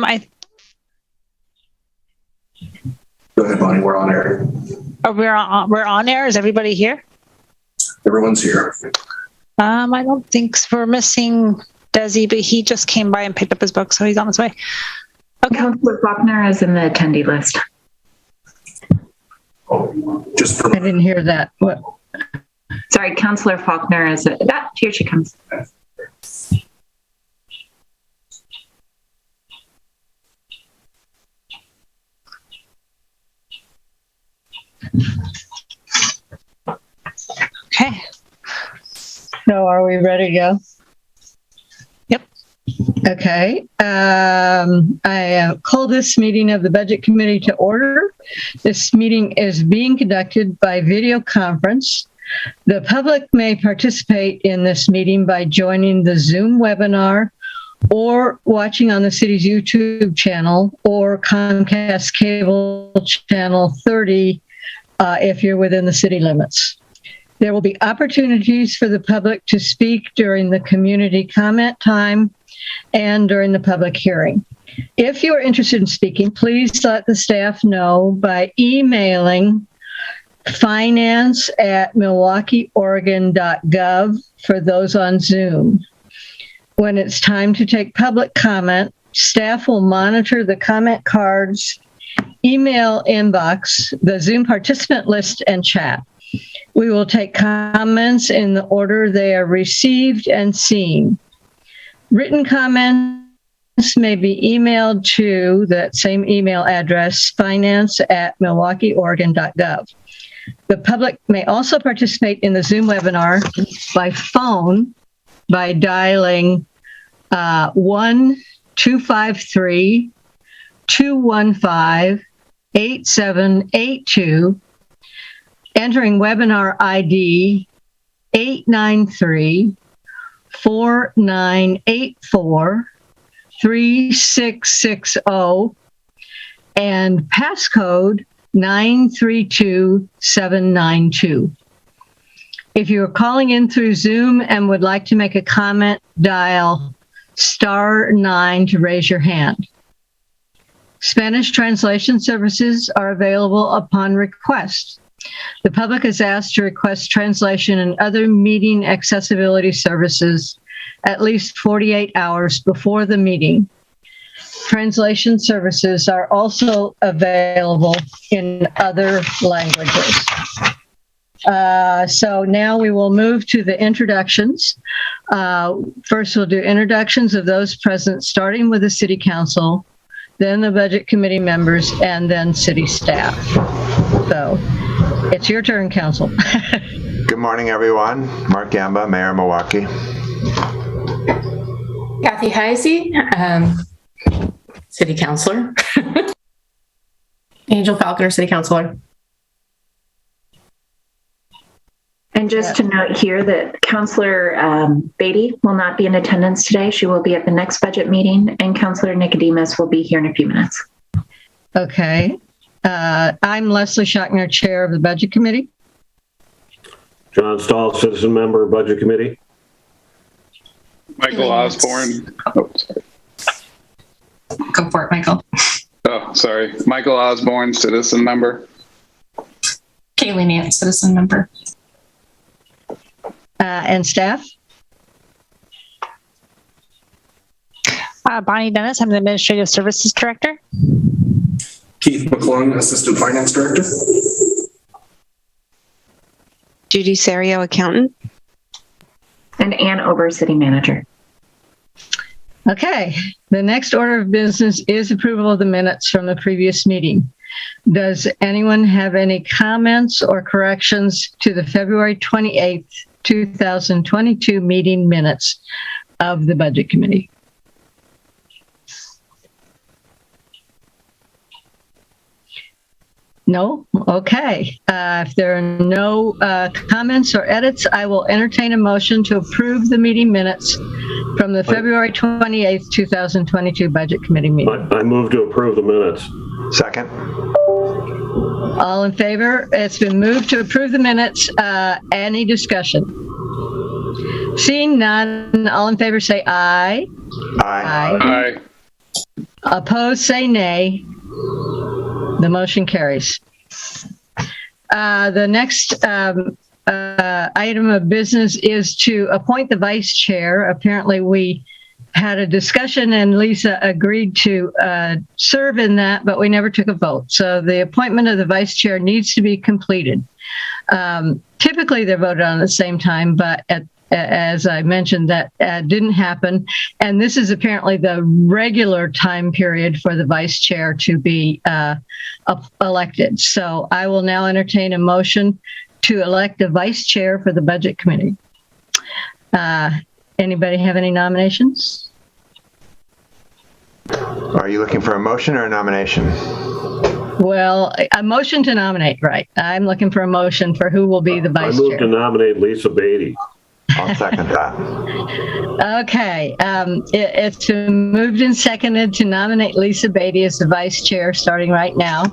I Go ahead, Bonnie. We're on air. we're on air. Is everybody here? Everyone's here. I don't think so. We're missing Desi, but he just came by and picked up his book, so he's on his way. Okay. Councillor Faulkner is in the attendee list. Oh, just for I didn't hear that. What? Sorry, Councillor Faulkner is that. Here she comes. Okay. So are we ready to go? Yep. Okay. I call this meeting of the Budget Committee to order. This meeting is being conducted by video conference. The public may participate in this meeting by joining the Zoom webinar or watching on the city's YouTube channel or Comcast cable channel 30 if you're within the city limits. There will be opportunities for the public to speak during the community comment time and during the public hearing. If you are interested in speaking, please let the staff know by emailing finance@milwaukieoregon.gov for those on Zoom. When it's time to take public comment, staff will monitor the comment cards, email inbox, the Zoom participant list, and chat. We will take comments in the order they are received and seen. Written comments may be emailed to that same email address, finance@milwaukieoregon.gov. The public may also participate in the Zoom webinar by phone by dialing 1-253-215-8782, entering webinar ID 893-4984-3660 and passcode 932792. If you are calling in through Zoom and would like to make a comment, dial *9 to raise your hand. Spanish translation services are available upon request. The public is asked to request translation and other meeting accessibility services at least 48 hours before the meeting. Translation services are also available in other languages. So now we will move to the introductions. First, we'll do introductions of those present, starting with the City Council, then the Budget Committee members, and then City staff. So it's your turn, Council. Good morning, everyone. Mark Gamba, Mayor of Milwaukie. Kathy Heisey, City Councilor. Angel Falconer, City Councilor. And just to note here that Councillor Beatty will not be in attendance today. She will be at the next budget meeting, and Councillor Nicodemus will be here in a few minutes. Okay. I'm Leslie Schochner, Chair of the Budget Committee. John Stahl, Citizen Member, Budget Committee. Michael Osborne. Oh, sorry. Go for it, Michael. Oh, sorry. Michael Osborne, Citizen Member. Kaylee Nance, Citizen Member. And staff? Bonnie Dennis, I'm the Administrative Services Director. Keith McClung, Assistant Finance Director. Judy Serio, Accountant. And Ann Ober, City Manager. Okay. The next order of business is approval of the minutes from the previous meeting. Does anyone have any comments or corrections to the February 28th, 2022 meeting minutes of the Budget Committee? No? Okay. If there are no comments or edits, I will entertain a motion to approve the meeting minutes from the February 28th, 2022 Budget Committee meeting. I move to approve the minutes. Second. All in favor? It's been moved to approve the minutes. Any discussion? Seeing none, all in favor say aye. Aye. Aye. Opposed, say nay. The motion carries. The next item of business is to appoint the vice chair. Apparently, we had a discussion and Lisa agreed to serve in that, but we never took a vote. So the appointment of the vice chair needs to be completed. Typically, they're voted on at the same time, but as I mentioned, that didn't happen. And this is apparently the regular time period for the vice chair to be elected. So I will now entertain a motion to elect a vice chair for the Budget Committee. Anybody have any nominations? Are you looking for a motion or a nomination? Well, a motion to nominate, right? I'm looking for a motion for who will be the vice chair. I move to nominate Lisa Beatty. I'll second that. Okay. It's been moved and seconded to nominate Lisa Beatty as the vice chair starting right now.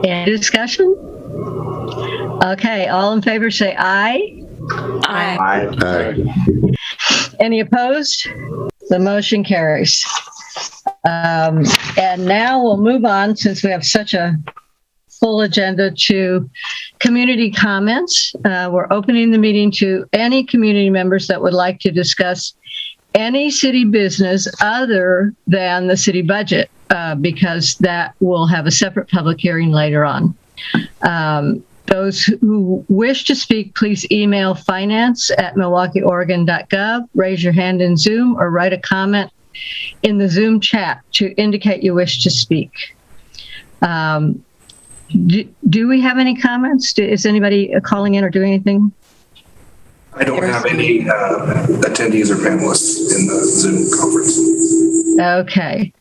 Any discussion? Okay, all in favor say aye. Aye. Aye. Any opposed? The motion carries. And now we'll move on, since we have such a full agenda, to community comments. We're opening the meeting to any community members that would like to discuss any city business other than the city budget, because that will have a separate public hearing later on. Those who wish to speak, please email finance@milwaukieoregon.gov, raise your hand in Zoom, or write a comment in the Zoom chat to indicate you wish to speak. Do we have any comments? Is anybody calling in or doing anything? I don't have any attendees or panelists in the Zoom conference. Okay.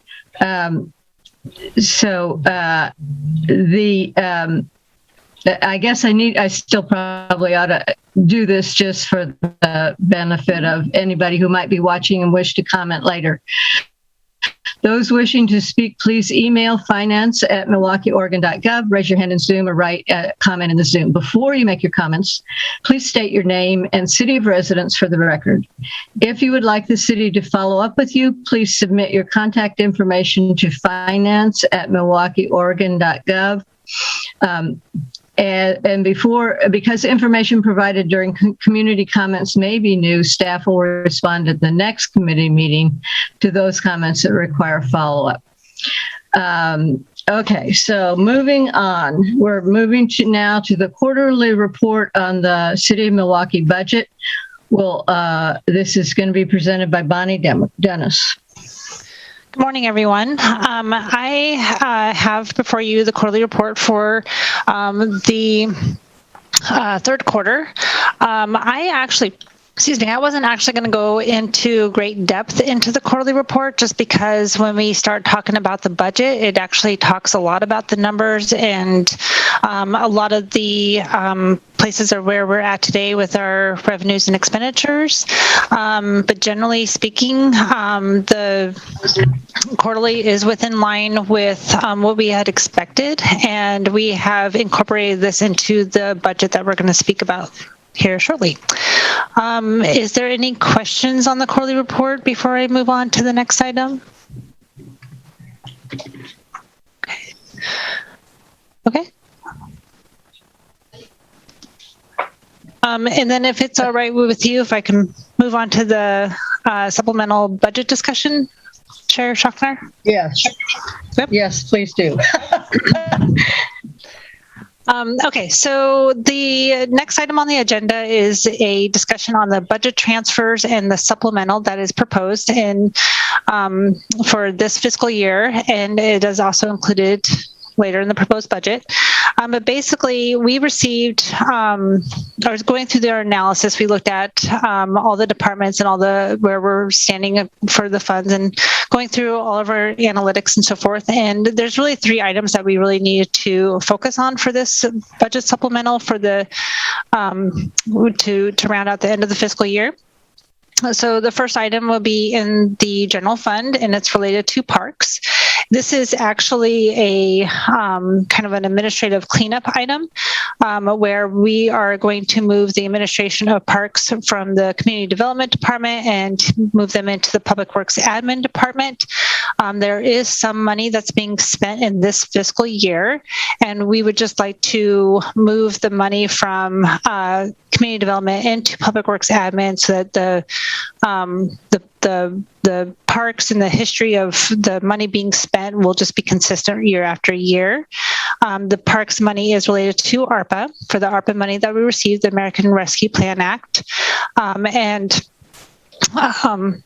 I guess I still probably ought to do this just for the benefit of anybody who might be watching and wish to comment later. Those wishing to speak, please email finance@milwaukeeoregon.gov, raise your hand in Zoom, or write a comment in the Zoom. Before you make your comments, please state your name and city of residence for the record. If you would like the city to follow up with you, please submit your contact information to finance@milwaukeeoregon.gov. Because information provided during community comments may be new, staff will respond at the next committee meeting to those comments that require follow-up. Okay, so moving on, we're moving now to the quarterly report on the City of Milwaukee budget. This is going to be presented by Bonnie Dennis. Good morning, everyone. I have before you the quarterly report for the third quarter. I wasn't actually going to go into great depth into the quarterly report, just because when we start talking about the budget, it actually talks a lot about the numbers and a lot of the places are where we're at today with our revenues and expenditures. But generally speaking, the quarterly is within line with what we had expected, and we have incorporated this into the budget that we're going to speak about here shortly. Is there any questions on the quarterly report before I move on to the next item? Okay. And then if it's all right with you, if I can move on to the supplemental budget discussion, Chair Schachner? Yes. Yep. Yes, please do. Okay, so the next item on the agenda is a discussion on the budget transfers and the supplemental that is proposed for this fiscal year, and it is also included later in the proposed budget. But basically, we received, I was going through their analysis, we looked at all the departments and where we're standing for the funds and going through all of our analytics and so forth. And there's really three items that we really needed to focus on for this budget supplemental for the to round out the end of the fiscal year. So the first item will be in the general fund, and it's related to parks. This is actually a kind of an administrative cleanup item where we are going to move the administration of parks from the Community Development Department and move them into the Public Works Admin Department. There is some money that's being spent in this fiscal year, and we would just like to move the money from Community Development into Public Works Admin so that the parks and the history of the money being spent will just be consistent year after year. The parks money is related to ARPA, for the ARPA money that we received, the American Rescue Plan Act.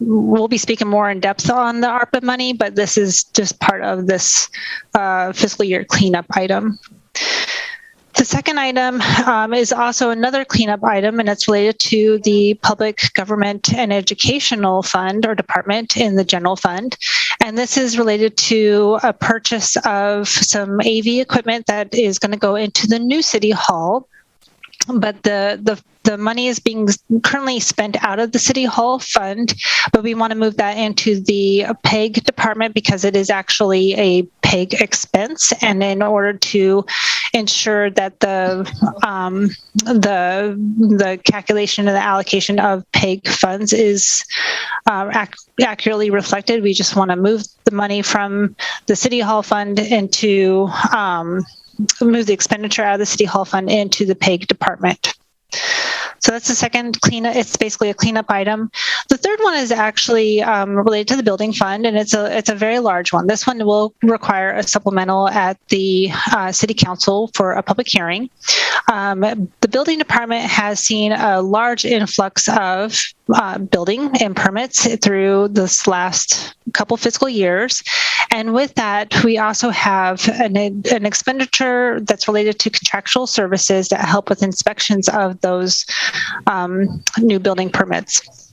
We'll be speaking more in depth on the ARPA money, but this is just part of this fiscal year cleanup item. The second item is also another cleanup item, and it's related to the Public Government and Educational Fund or Department in the general fund. And this is related to a purchase of some AV equipment that is going to go into the new City Hall. but the money is being currently spent out of the City Hall fund, but we want to move that into the PEG department because it is actually a PEG expense. And in order to ensure that the calculation and the allocation of PEG funds is accurately reflected, we just want to move the money from the City Hall fund into move the expenditure out of the City Hall fund into the PEG department. So that's the second cleanup. It's basically a cleanup item. The third one is actually related to the building fund, and it's a very large one. This one will require a supplemental at the City Council for a public hearing. The building department has seen a large influx of building and permits through this last couple fiscal years. And with that, we also have an expenditure that's related to contractual services that help with inspections of those new building permits.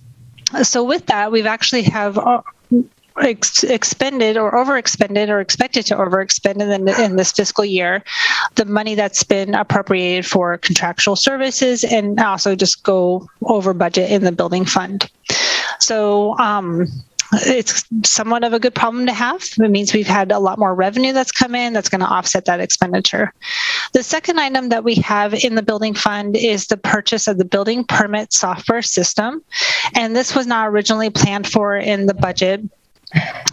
So with that, we've actually have expended or overexpended or expected to overexpend in this fiscal year the money that's been appropriated for contractual services and also just go over budget in the building fund. So it's somewhat of a good problem to have. It means we've had a lot more revenue that's come in that's going to offset that expenditure. The second item that we have in the building fund is the purchase of the building permit software system. And this was not originally planned for in the budget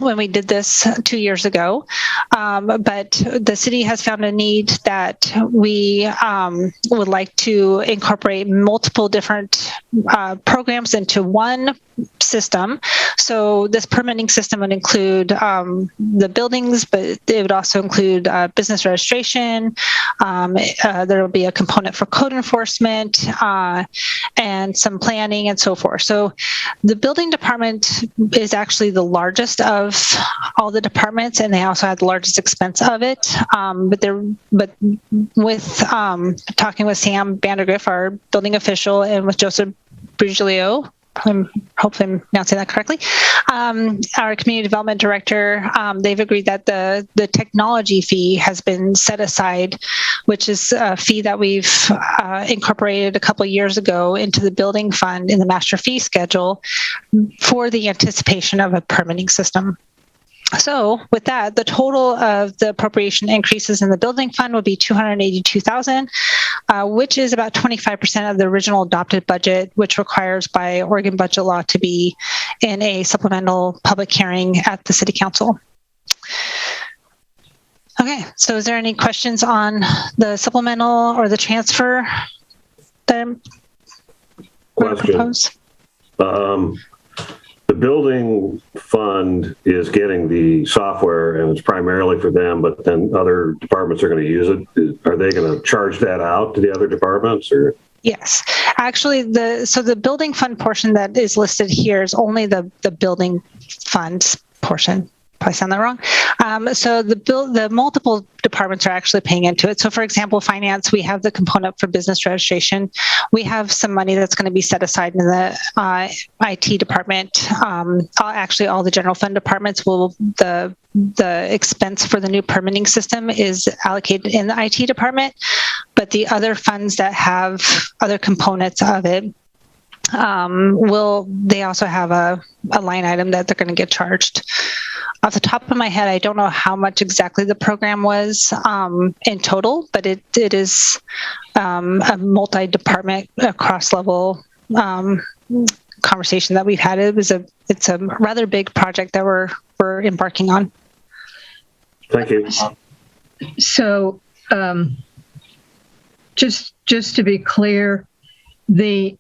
when we did this 2 years ago. But the city has found a need that we would like to incorporate multiple different programs into one system. So this permitting system would include the buildings, but it would also include business registration. There will be a component for code enforcement and some planning and so forth. So the building department is actually the largest of all the departments, and they also have the largest expense of it. But with talking with Sam Vandergriff, our building official, and with Joseph Brugilio, hopefully I'm announcing that correctly, our community development director, they've agreed that the technology fee has been set aside, which is a fee that we've incorporated a couple of years ago into the building fund in the master fee schedule for the anticipation of a permitting system. So with that, the total of the appropriation increases in the building fund would be $282,000, which is about 25% of the original adopted budget, which requires by Oregon budget law to be in a supplemental public hearing at the City Council. Okay, so is there any questions on the supplemental or the transfer that were proposed? The building fund is getting the software and it's primarily for them, but then other departments are going to use it. Are they going to charge that out to the other departments, or? Yes, actually, the building fund portion that is listed here is only the building funds portion. Probably sound that wrong. So the multiple departments are actually paying into it. So for example, finance, we have the component for business registration. We have some money that's going to be set aside in the IT department. Actually, all the general fund departments will, the expense for the new permitting system is allocated in the IT department, but the other funds that have other components of it, they also have a line item that they're going to get charged. Off the top of my head, I don't know how much exactly the program was in total, but it is a multi-department, cross-level conversation that we've had. It's a rather big project that we're embarking on. Thank you. So, just to be clear, the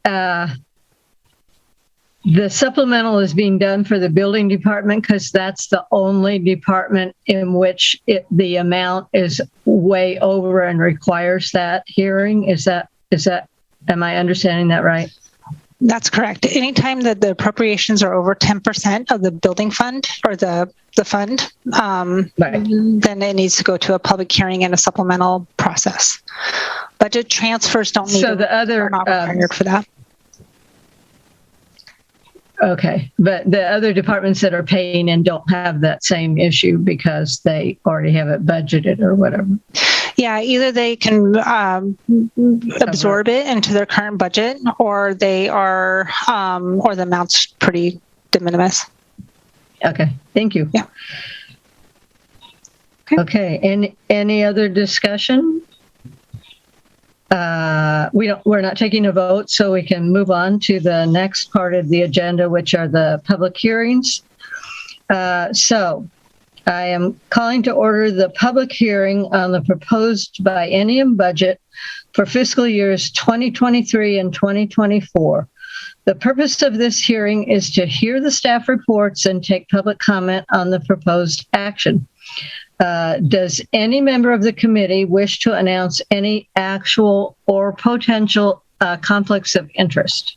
supplemental is being done for the building department because that's the only department in which the amount is way over and requires that hearing. Is that, am I understanding that right? That's correct. Anytime that the appropriations are over 10% of the building fund or the fund, right, then it needs to go to a public hearing and a supplemental process. Budget transfers don't need so the other, are not required for that. Okay, but the other departments that are paying and don't have that same issue because they already have it budgeted or whatever. Yeah, either they can absorb it into their current budget, or they are, or the amount's pretty de minimis. Okay, thank you. Yeah. Okay, any other discussion? We're not taking a vote, so we can move on to the next part of the agenda, which are the public hearings. So I am calling to order the public hearing on the proposed biennium budget for fiscal years 2023 and 2024. The purpose of this hearing is to hear the staff reports and take public comment on the proposed action. Does any member of the committee wish to announce any actual or potential conflicts of interest?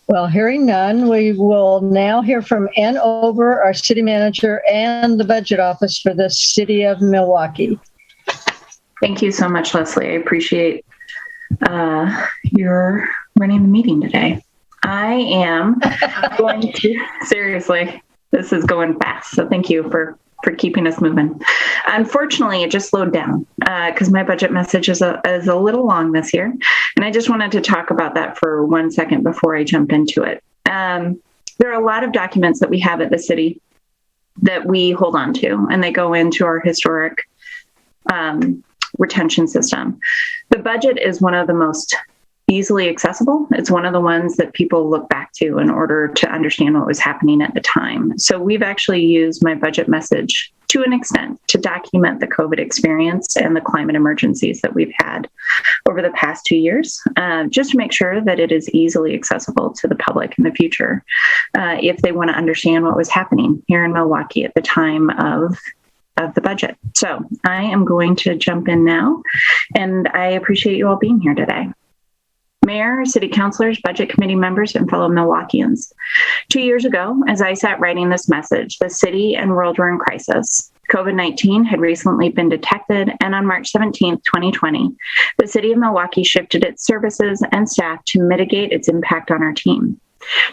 Well, hearing none, we will now hear from Ann Ober, our city manager, and the budget office for the city of Milwaukie. Thank you so much, Leslie. I appreciate your running the meeting today. I am going to, seriously, this is going fast. So thank you for keeping us moving. Unfortunately, it just slowed down because my budget message is a little long this year. And I just wanted to talk about that for 1 second before I jump into it. There are a lot of documents that we have at the city that we hold on to, and they go into our historic retention system. The budget is one of the most easily accessible. It's one of the ones that people look back to in order to understand what was happening at the time. So we've actually used my budget message to an extent to document the COVID experience and the climate emergencies that we've had over the past 2 years, just to make sure that it is easily accessible to the public in the future if they want to understand what was happening here in Milwaukie at the time of the budget. So I am going to jump in now, and I appreciate you all being here today. Mayor, city councilors, budget committee members, and fellow Milwaukeeans. 2 years ago, as I sat writing this message, the city and world were in crisis. COVID-19 had recently been detected, and on March 17, 2020, the city of Milwaukie shifted its services and staff to mitigate its impact on our team.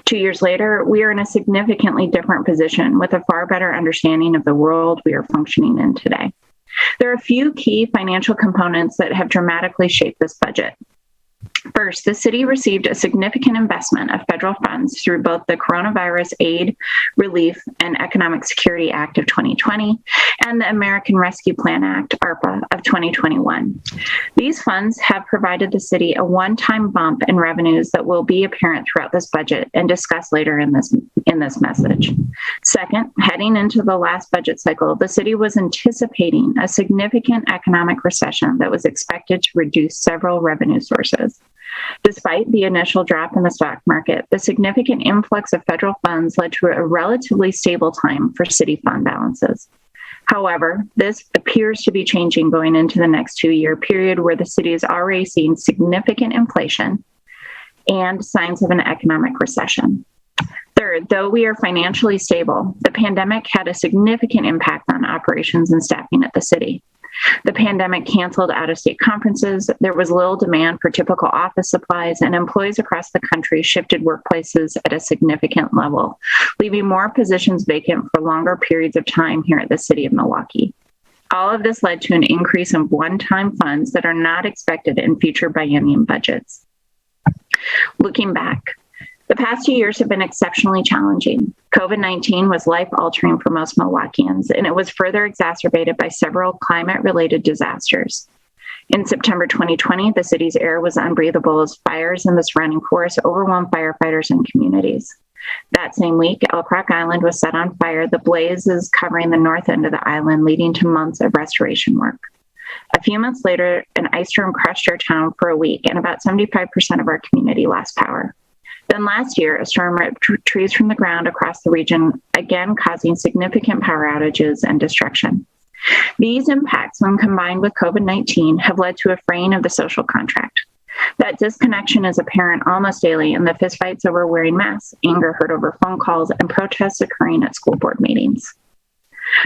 2 years later, we are in a significantly different position with a far better understanding of the world we are functioning in today. There are a few key financial components that have dramatically shaped this budget. First, the city received a significant investment of federal funds through both the Coronavirus Aid, Relief, and Economic Security Act of 2020 and the American Rescue Plan Act, ARPA, of 2021. These funds have provided the city a one-time bump in revenues that will be apparent throughout this budget and discussed later in this message. Second, heading into the last budget cycle, the city was anticipating a significant economic recession that was expected to reduce several revenue sources. Despite the initial drop in the stock market, the significant influx of federal funds led to a relatively stable time for city fund balances. However, this appears to be changing going into the next 2-year period where the city is already seeing significant inflation and signs of an economic recession. Third, though we are financially stable, the pandemic had a significant impact on operations and staffing at the city. The pandemic canceled out-of-state conferences, there was little demand for typical office supplies, and employees across the country shifted workplaces at a significant level, leaving more positions vacant for longer periods of time here at the city of Milwaukie. All of this led to an increase in one-time funds that are not expected in future biennium budgets. Looking back, the past 2 years have been exceptionally challenging. COVID-19 was life-altering for most Milwaukeeans, and it was further exacerbated by several climate-related disasters. In September 2020, the city's air was unbreathable as fires in the surrounding forest overwhelmed firefighters and communities. That same week, Elk Rock Island was set on fire, the blazes covering the north end of the island, leading to months of restoration work. A few months later, an ice storm crushed our town for a week, and about 75% of our community lost power. Then last year, a storm ripped trees from the ground across the region, again causing significant power outages and destruction. These impacts, when combined with COVID-19, have led to a fraying of the social contract. That disconnection is apparent almost daily in the fistfights over wearing masks, anger heard over phone calls, and protests occurring at school board meetings.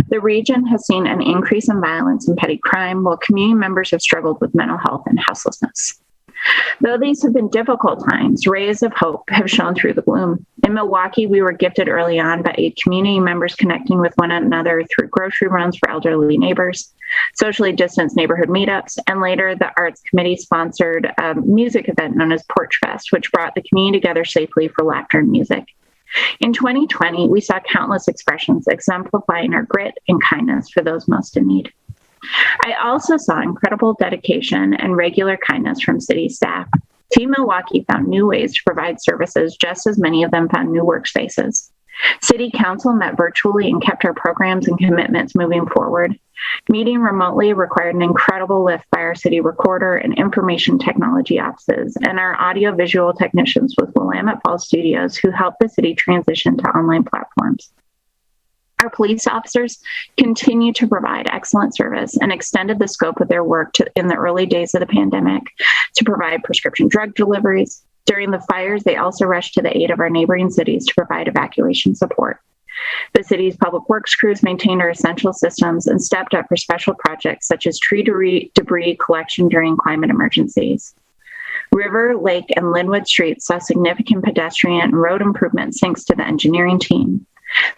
The region has seen an increase in violence and petty crime, while community members have struggled with mental health and houselessness. Though these have been difficult times, rays of hope have shone through the gloom. In Milwaukie, we were gifted early on by community members connecting with one another through grocery runs for elderly neighbors, socially distanced neighborhood meetups, and later the Arts Committee sponsored a music event known as Porch Fest, which brought the community together safely for laughter and music. In 2020, we saw countless expressions exemplifying our grit and kindness for those most in need. I also saw incredible dedication and regular kindness from city staff. Team Milwaukie found new ways to provide services, just as many of them found new workspaces. City Council met virtually and kept our programs and commitments moving forward. Meeting remotely required an incredible lift by our city recorder and information technology offices and our audiovisual technicians with Willamette Falls Studios, who helped the city transition to online platforms. Our police officers continue to provide excellent service and extended the scope of their work in the early days of the pandemic to provide prescription drug deliveries. During the fires, they also rushed to the aid of our neighboring cities to provide evacuation support. The city's public works crews maintained our essential systems and stepped up for special projects such as tree debris collection during climate emergencies. River, Lake, and Linwood Streets saw significant pedestrian and road improvements thanks to the engineering team.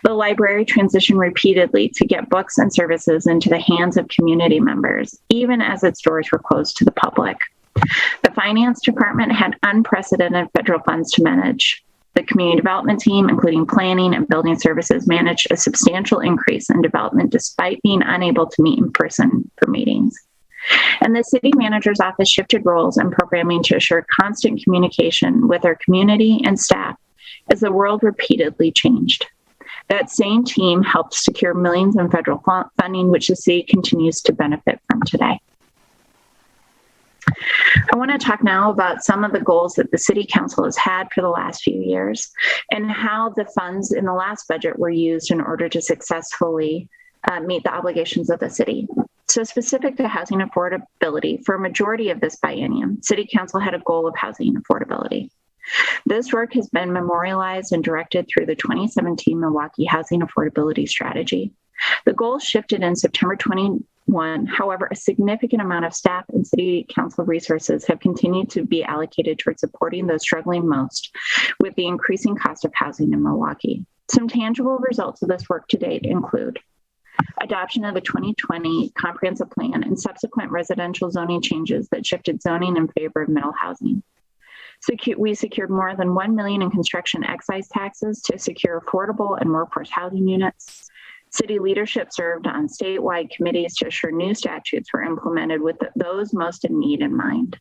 The library transitioned repeatedly to get books and services into the hands of community members, even as its doors were closed to the public. The finance department had unprecedented federal funds to manage. The community development team, including planning and building services, managed a substantial increase in development despite being unable to meet in person for meetings. And the city manager's office shifted roles and programming to assure constant communication with our community and staff as the world repeatedly changed. That same team helped secure millions in federal funding, which the city continues to benefit from today. I want to talk now about some of the goals that the City Council has had for the last few years and how the funds in the last budget were used in order to successfully meet the obligations of the city. So specific to housing affordability, for a majority of this biennium, City Council had a goal of housing affordability. This work has been memorialized and directed through the 2017 Milwaukie Housing Affordability Strategy. The goal shifted in September 21. However, a significant amount of staff and City Council resources have continued to be allocated towards supporting those struggling most with the increasing cost of housing in Milwaukie. Some tangible results of this work to date include adoption of the 2020 comprehensive plan and subsequent residential zoning changes that shifted zoning in favor of middle housing. We secured more than $1 million in construction excise taxes to secure affordable and workforce housing units. City leadership served on statewide committees to assure new statutes were implemented with those most in need in mind.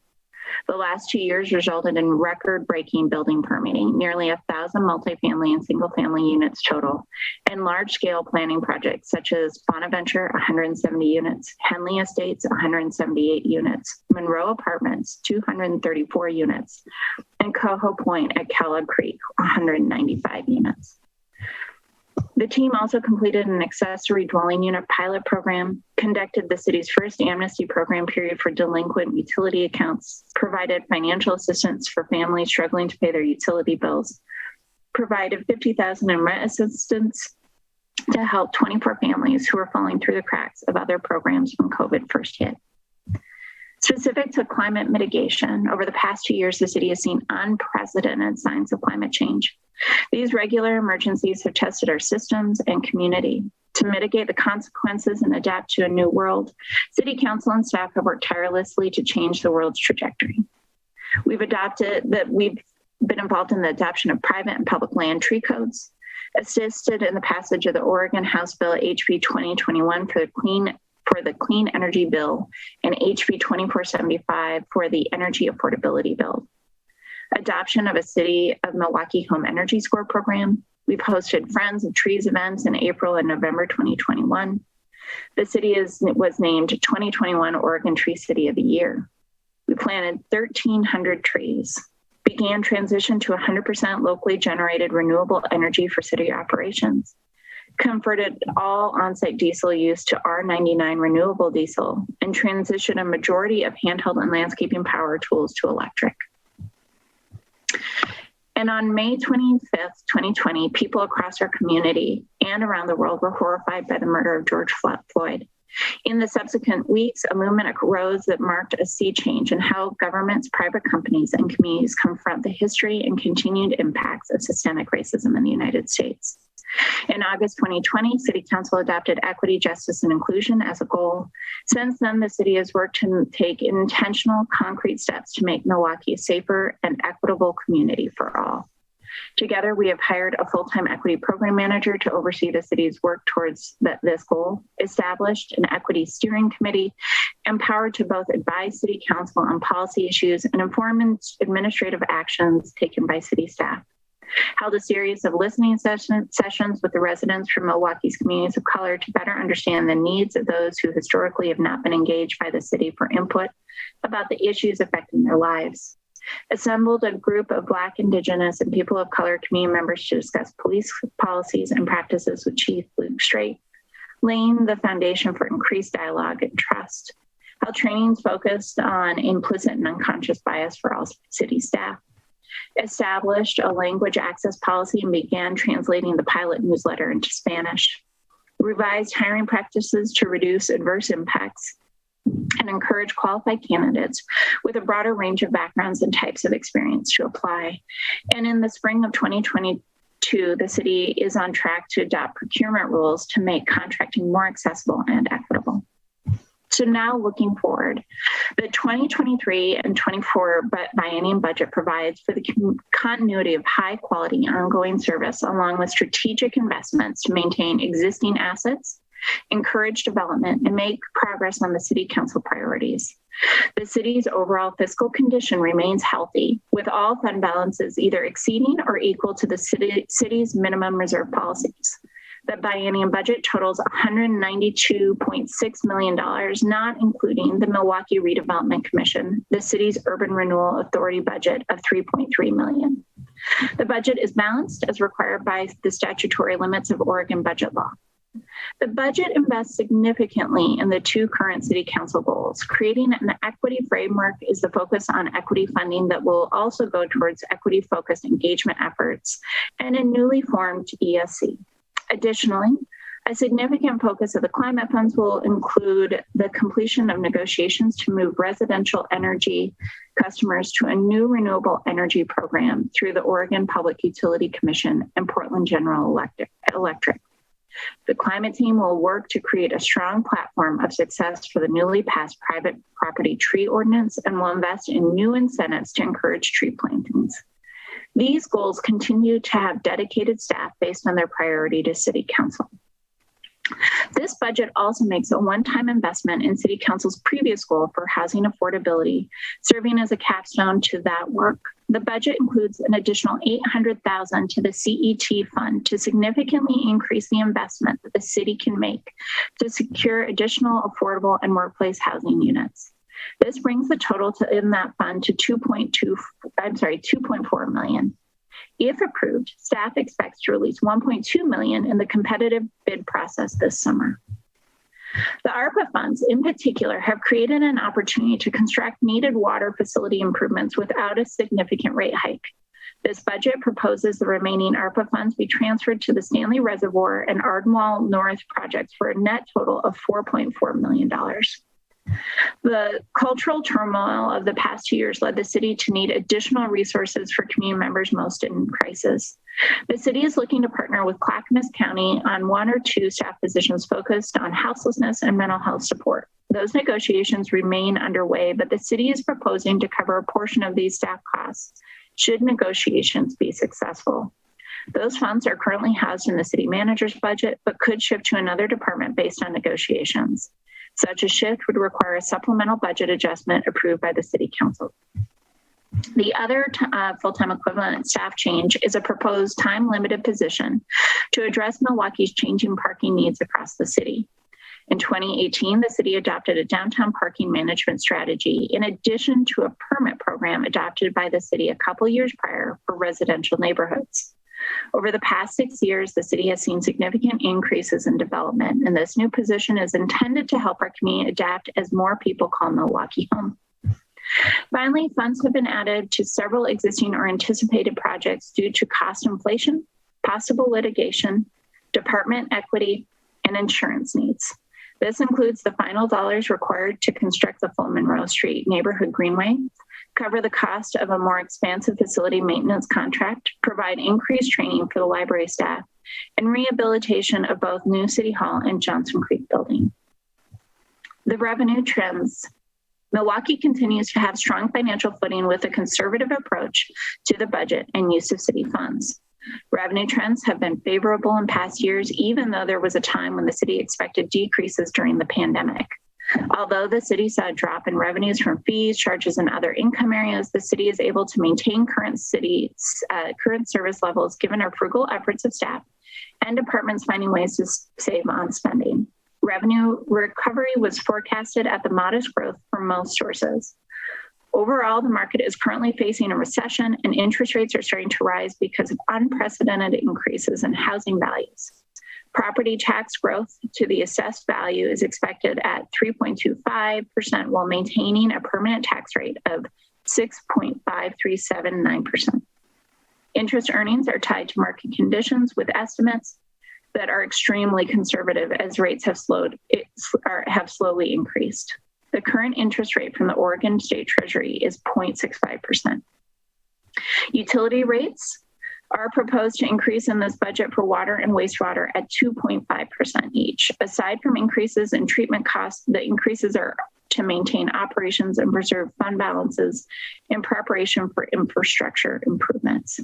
The last 2 years resulted in record-breaking building permitting, nearly 1,000 multifamily and single-family units total, and large-scale planning projects such as Bonaventure, 170 units, Henley Estates, 178 units, Monroe Apartments, 234 units, and Coho Point at Kellogg Creek, 195 units. The team also completed an accessory dwelling unit pilot program, conducted the city's first amnesty program period for delinquent utility accounts, provided financial assistance for families struggling to pay their utility bills, provided $50,000 in rent assistance to help 24 families who were falling through the cracks of other programs when COVID first hit. Specific to climate mitigation, over the past 2 years, the city has seen unprecedented signs of climate change. These regular emergencies have tested our systems and community. To mitigate the consequences and adapt to a new world, City Council and staff have worked tirelessly to change the world's trajectory. We've been involved in the adoption of private and public land tree codes, assisted in the passage of the Oregon House Bill HB 2021 for the Clean Energy Bill and HB 2475 for the Energy Affordability Bill. Adoption of a City of Milwaukie Home Energy Score program. We've hosted Friends of Trees events in April and November 2021. The city was named 2021 Oregon Tree City of the Year. We planted 1,300 trees, began transition to 100% locally generated renewable energy for city operations, converted all on-site diesel use to R99 renewable diesel, and transitioned a majority of handheld and landscaping power tools to electric. And on May 25th, 2020, people across our community and around the world were horrified by the murder of George Floyd. In the subsequent weeks, a movement arose that marked a sea change in how governments, private companies, and communities confront the history and continued impacts of systemic racism in the United States. In August 2020, City Council adopted equity, justice, and inclusion as a goal. Since then, the city has worked to take intentional, concrete steps to make Milwaukie a safer and equitable community for all. Together, we have hired a full-time equity program manager to oversee the city's work towards this goal, established an equity steering committee, empowered to both advise City Council on policy issues and inform administrative actions taken by city staff, held a series of listening sessions with the residents from Milwaukee's communities of color to better understand the needs of those who historically have not been engaged by the city for input about the issues affecting their lives, assembled a group of Black, Indigenous, and people of color community members to discuss police policies and practices with Chief Luke Straight, laying the foundation for increased dialogue and trust, held trainings focused on implicit and unconscious bias for all city staff, established a language access policy and began translating the pilot newsletter into Spanish, revised hiring practices to reduce adverse impacts, and encourage qualified candidates with a broader range of backgrounds and types of experience to apply. And in the spring of 2022, the city is on track to adopt procurement rules to make contracting more accessible and equitable. So now looking forward, the 2023 and 24 biennial budget provides for the continuity of high quality ongoing service along with strategic investments to maintain existing assets, encourage development, and make progress on the City Council priorities. The city's overall fiscal condition remains healthy, with all fund balances either exceeding or equal to the city's minimum reserve policies. The biennial budget totals $192.6 million, not including the Milwaukie Redevelopment Commission, the city's Urban Renewal Authority budget of $3.3 million. The budget is balanced as required by the statutory limits of Oregon budget law. The budget invests significantly in the two current City Council goals. Creating an equity framework is the focus on equity funding that will also go towards equity-focused engagement efforts and a newly formed ESC. Additionally, a significant focus of the climate funds will include the completion of negotiations to move residential energy customers to a new renewable energy program through the Oregon Public Utility Commission and Portland General Electric. The climate team will work to create a strong platform of success for the newly passed private property tree ordinance and will invest in new incentives to encourage tree plantings. These goals continue to have dedicated staff based on their priority to City Council. This budget also makes a one-time investment in City Council's previous goal for housing affordability, serving as a capstone to that work. The budget includes an additional $800,000 to the CET fund to significantly increase the investment that the city can make to secure additional affordable and workplace housing units. This brings the total in that fund to $2.4 million. If approved, staff expects to release $1.2 million in the competitive bid process this summer. The ARPA funds, in particular, have created an opportunity to construct needed water facility improvements without a significant rate hike. This budget proposes the remaining ARPA funds be transferred to the Stanley Reservoir and Ardenwall North projects for a net total of $4.4 million. The cultural turmoil of the past 2 years led the city to need additional resources for community members most in crisis. The city is looking to partner with Clackamas County on 1 or 2 staff positions focused on houselessness and mental health support. Those negotiations remain underway, but the city is proposing to cover a portion of these staff costs should negotiations be successful. Those funds are currently housed in the city manager's budget, but could shift to another department based on negotiations. Such a shift would require a supplemental budget adjustment approved by the City Council. The other full-time equivalent staff change is a proposed time-limited position to address Milwaukee's changing parking needs across the city. In 2018, the city adopted a downtown parking management strategy in addition to a permit program adopted by the city a couple years prior for residential neighborhoods. Over the past 6 years, the city has seen significant increases in development, and this new position is intended to help our community adapt as more people call Milwaukie home. Finally, funds have been added to several existing or anticipated projects due to cost inflation, possible litigation, department equity, and insurance needs. This includes the final dollars required to construct the full Monroe Street neighborhood greenway, cover the cost of a more expansive facility maintenance contract, provide increased training for the library staff, and rehabilitation of both New City Hall and Johnson Creek building. The revenue trends. Milwaukie continues to have strong financial footing with a conservative approach to the budget and use of city funds. Revenue trends have been favorable in past years, even though there was a time when the city expected decreases during the pandemic. Although the city saw a drop in revenues from fees, charges, and other income areas, the city is able to maintain current service levels given our frugal efforts of staff and departments finding ways to save on spending. Revenue recovery was forecasted at the modest growth from most sources. Overall, the market is currently facing a recession and interest rates are starting to rise because of unprecedented increases in housing values. Property tax growth to the assessed value is expected at 3.25% while maintaining a permanent tax rate of 6.5379%. Interest earnings are tied to market conditions with estimates that are extremely conservative as rates have slowly increased. The current interest rate from the Oregon State Treasury is 0.65%. Utility rates are proposed to increase in this budget for water and wastewater at 2.5% each. Aside from increases in treatment costs, the increases are to maintain operations and preserve fund balances in preparation for infrastructure improvements.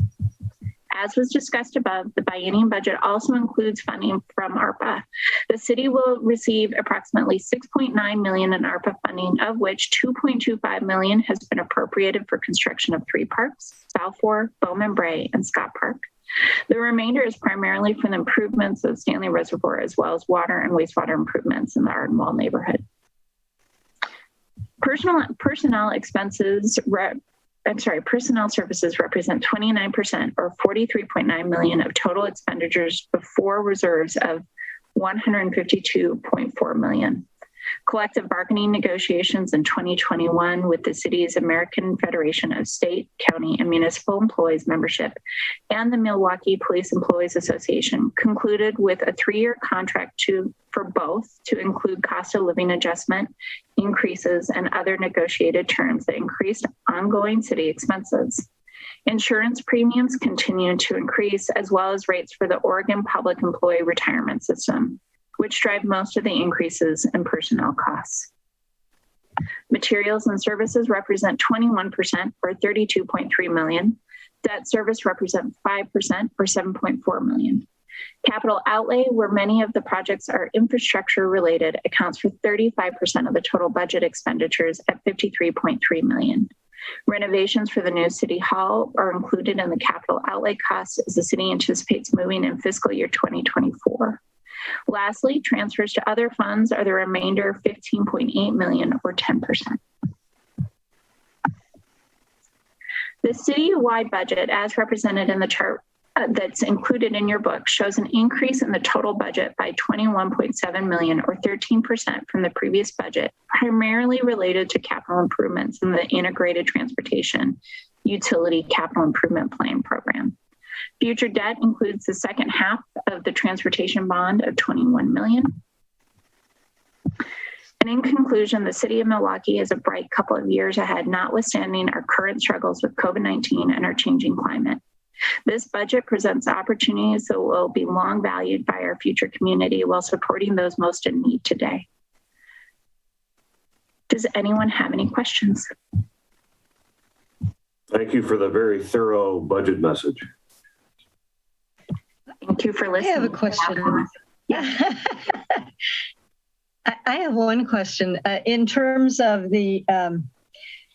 As was discussed above, the biennial budget also includes funding from ARPA. The city will receive approximately $6.9 million in ARPA funding, of which $2.25 million has been appropriated for construction of 3 parks, Balfour, Bowman Bray, and Scott Park. The remainder is primarily for the improvements of Stanley Reservoir, as well as water and wastewater improvements in the Ardenwall neighborhood. Personnel services represent 29% or $43.9 million of total expenditures before reserves of $152.4 million. Collective bargaining negotiations in 2021 with the city's American Federation of State, County, and Municipal Employees membership and the Milwaukie Police Employees Association concluded with a 3-year contract for both to include cost of living adjustment, increases, and other negotiated terms that increased ongoing city expenses. Insurance premiums continue to increase, as well as rates for the Oregon Public Employee Retirement System, which drive most of the increases in personnel costs. Materials and services represent 21% or $32.3 million. Debt service represents 5% or $7.4 million. Capital outlay, where many of the projects are infrastructure related, accounts for 35% of the total budget expenditures at $53.3 million. Renovations for the new City Hall are included in the capital outlay costs as the city anticipates moving in fiscal year 2024. Lastly, transfers to other funds are the remainder of $15.8 million or 10%. The city-wide budget, as represented in the chart that's included in your book, shows an increase in the total budget by $21.7 million or 13% from the previous budget, primarily related to capital improvements in the Integrated Transportation Utility Capital Improvement Plan program. Future debt includes the second half of the transportation bond of $21 million. And in conclusion, the city of Milwaukie is a bright couple of years ahead, notwithstanding our current struggles with COVID-19 and our changing climate. This budget presents opportunities that will be long valued by our future community while supporting those most in need today. Does anyone have any questions? Thank you for the very thorough budget message. Thank you for listening. I have a question. I have one question. In terms of the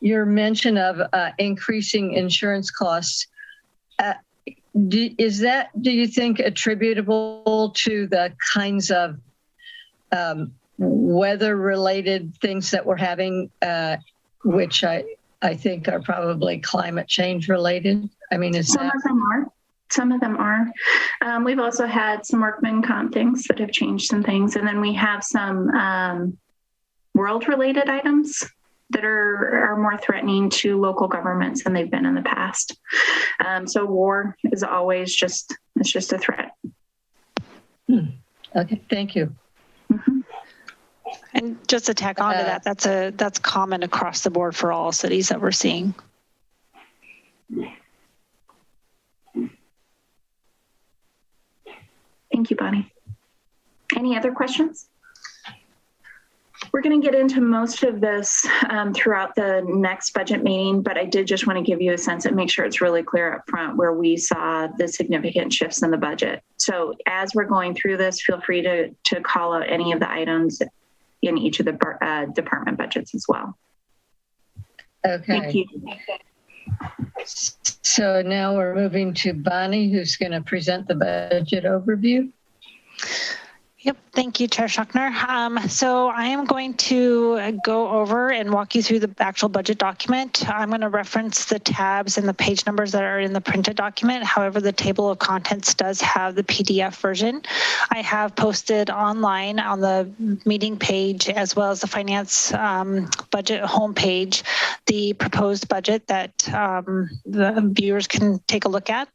your mention of increasing insurance costs, do you think attributable to the kinds of weather-related things that we're having, which I think are probably climate change related? I mean, Some of them are. We've also had some workman comp things that have changed some things. And then we have some world-related items that are more threatening to local governments than they've been in the past. So war is always just a threat. Okay, thank you. Mm-hmm. And just to tack on to that, that's common across the board for all cities that we're seeing. Thank you, Bonnie. Any other questions? We're going to get into most of this throughout the next budget meeting, but I did just want to give you a sense and make sure it's really clear up front where we saw the significant shifts in the budget. So as we're going through this, feel free to call out any of the items in each of the department budgets as well. Okay. Thank you. So now we're moving to Bonnie, who's going to present the budget overview. Yep, thank you, Chair Schuckner. So I am going to go over and walk you through the actual budget document. I'm going to reference the tabs and the page numbers that are in the printed document. However, the table of contents does have the PDF version. I have posted online on the meeting page as well as the finance budget homepage the proposed budget that the viewers can take a look at.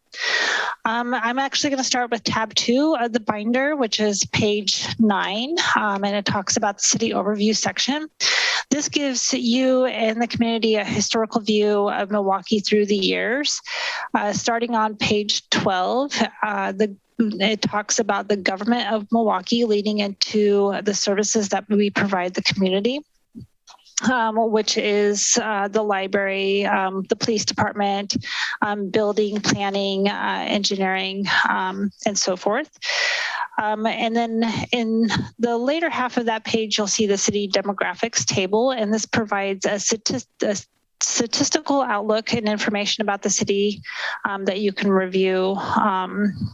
I'm actually going to start with tab 2 of the binder, which is page 9, and it talks about the city overview section. This gives you and the community a historical view of Milwaukie through the years. Starting on page 12, it talks about the government of Milwaukie leading into the services that we provide the community. Which is the library, the police department, building, planning, engineering, and so forth. And then in the later half of that page, you'll see the city demographics table, and this provides a statistical outlook and information about the city that you can review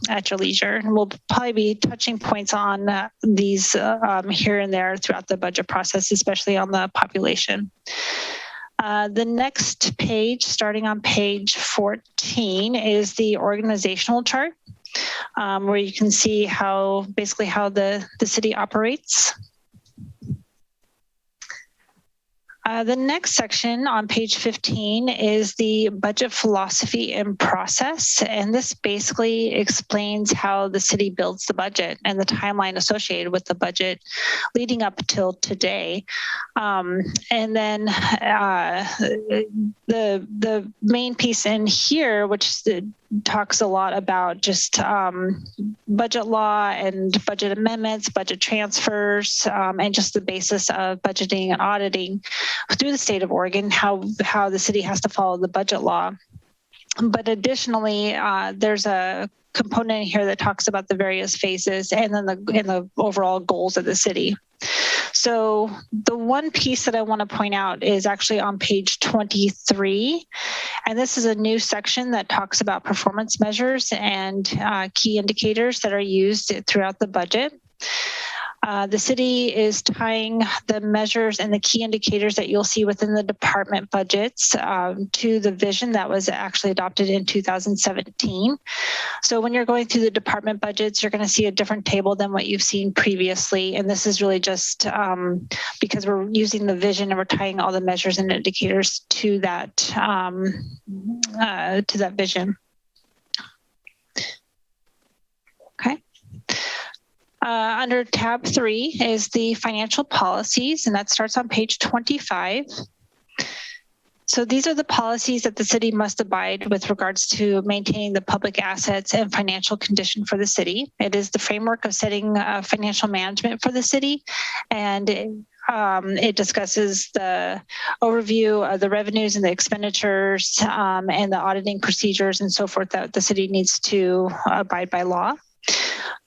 at your leisure. And we'll probably be touching points on these here and there throughout the budget process, especially on the population. The next page, starting on page 14, is the organizational chart, where you can see how the city operates. The next section on page 15 is the budget philosophy and process, and this basically explains how the city builds the budget and the timeline associated with the budget leading up until today. And then the main piece in here, which talks a lot about just budget law and budget amendments, budget transfers, and just the basis of budgeting and auditing through the state of Oregon, how the city has to follow the budget law. But additionally, there's a component here that talks about the various phases and then the overall goals of the city. So the one piece that I want to point out is actually on page 23. And this is a new section that talks about performance measures and key indicators that are used throughout the budget. The city is tying the measures and the key indicators that you'll see within the department budgets to the vision that was actually adopted in 2017. So when you're going through the department budgets, you're going to see a different table than what you've seen previously. And this is really just because we're using the vision and we're tying all the measures and indicators to that vision. Okay. Under tab 3 is the financial policies, and that starts on page 25. So these are the policies that the city must abide with regards to maintaining the public assets and financial condition for the city. It is the framework of setting financial management for the city, and it discusses the overview of the revenues and the expenditures and the auditing procedures and so forth that the city needs to abide by law.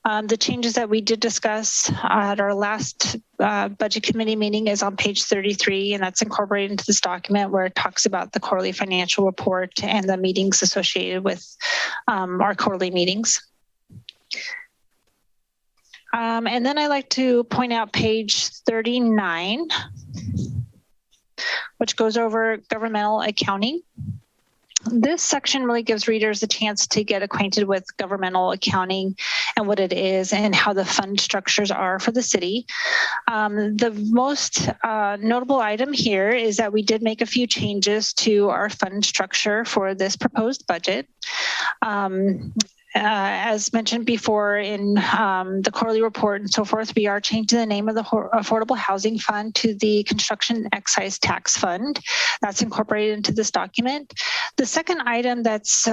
The changes that we did discuss at our last budget committee meeting is on page 33, and that's incorporated into this document where it talks about the quarterly financial report and the meetings associated with our quarterly meetings. And then I like to point out page 39, which goes over governmental accounting. This section really gives readers a chance to get acquainted with governmental accounting and what it is and how the fund structures are for the city. The most notable item here is that we did make a few changes to our fund structure for this proposed budget. as mentioned before in the quarterly report and so forth, we are changing the name of the Affordable Housing Fund to the Construction Excise Tax Fund. That's incorporated into this document. The second item that's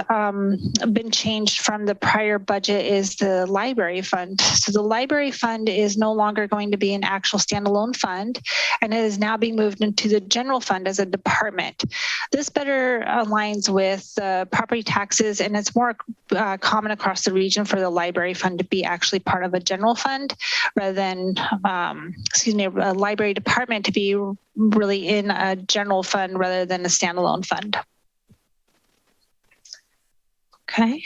been changed from the prior budget is the library fund. So the library fund is no longer going to be an actual standalone fund, and it is now being moved into the general fund as a department. This better aligns with property taxes, and it's more common across the region for the library fund to be actually part of a general fund rather than, a library department to be really in a general fund rather than a standalone fund. Okay.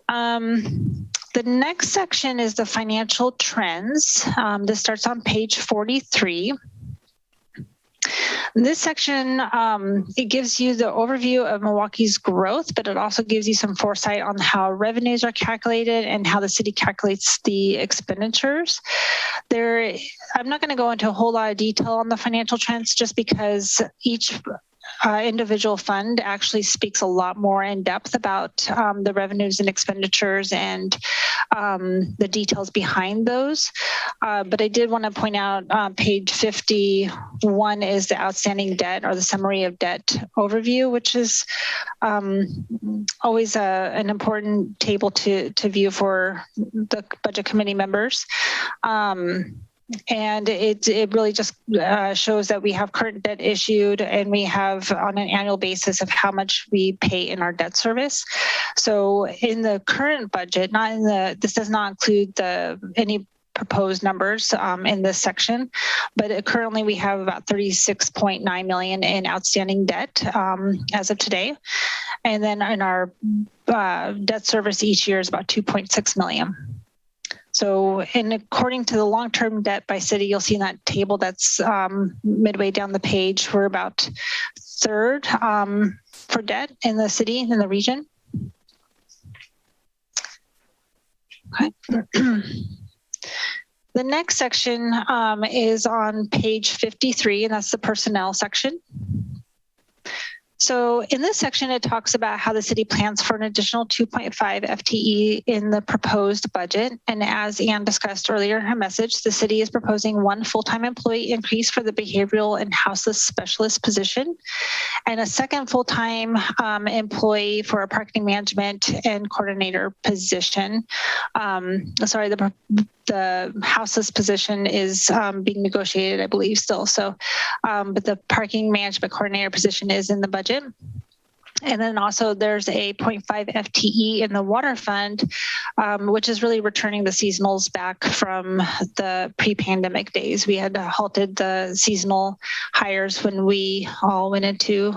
The next section is the financial trends. This starts on page 43. This section, it gives you the overview of Milwaukee's growth, but it also gives you some foresight on how revenues are calculated and how the city calculates the expenditures. I'm not going to go into a whole lot of detail on the financial trends just because each individual fund actually speaks a lot more in depth about the revenues and expenditures and the details behind those. But I did want to point out page 51 is the outstanding debt or the summary of debt overview, which is always an important table to view for the budget committee members. And it really just shows that we have current debt issued and we have on an annual basis of how much we pay in our debt service. So in the current budget, this does not include any proposed numbers in this section, but currently we have about $36.9 million in outstanding debt as of today. And then in our debt service each year is about $2.6 million. So according to the long-term debt by city, you'll see in that table that's midway down the page, we're about third for debt in the city, in the region. Okay. The next section is on page 53, and that's the personnel section. So in this section, it talks about how the city plans for an additional 2.5 FTE in the proposed budget. And as Ann discussed earlier in her message, the city is proposing one full-time employee increase for the behavioral and houseless specialist position, and a second full-time employee for a parking management and coordinator position. The houseless position is being negotiated, I believe, still. So, but the parking management coordinator position is in the budget. And then also there's a 0.5 FTE in the water fund, which is really returning the seasonals back from the pre-pandemic days. We had halted the seasonal hires when we all went into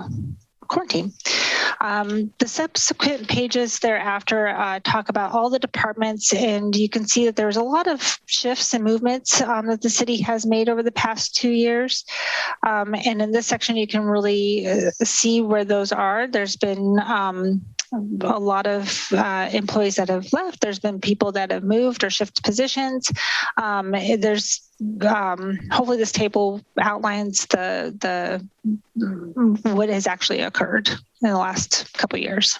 quarantine. The subsequent pages thereafter talk about all the departments, and you can see that there's a lot of shifts and movements that the city has made over the past 2 years. And in this section, you can really see where those are. There's been a lot of employees that have left. There's been people that have moved or shifted positions. Hopefully this table outlines the what has actually occurred in the last couple of years.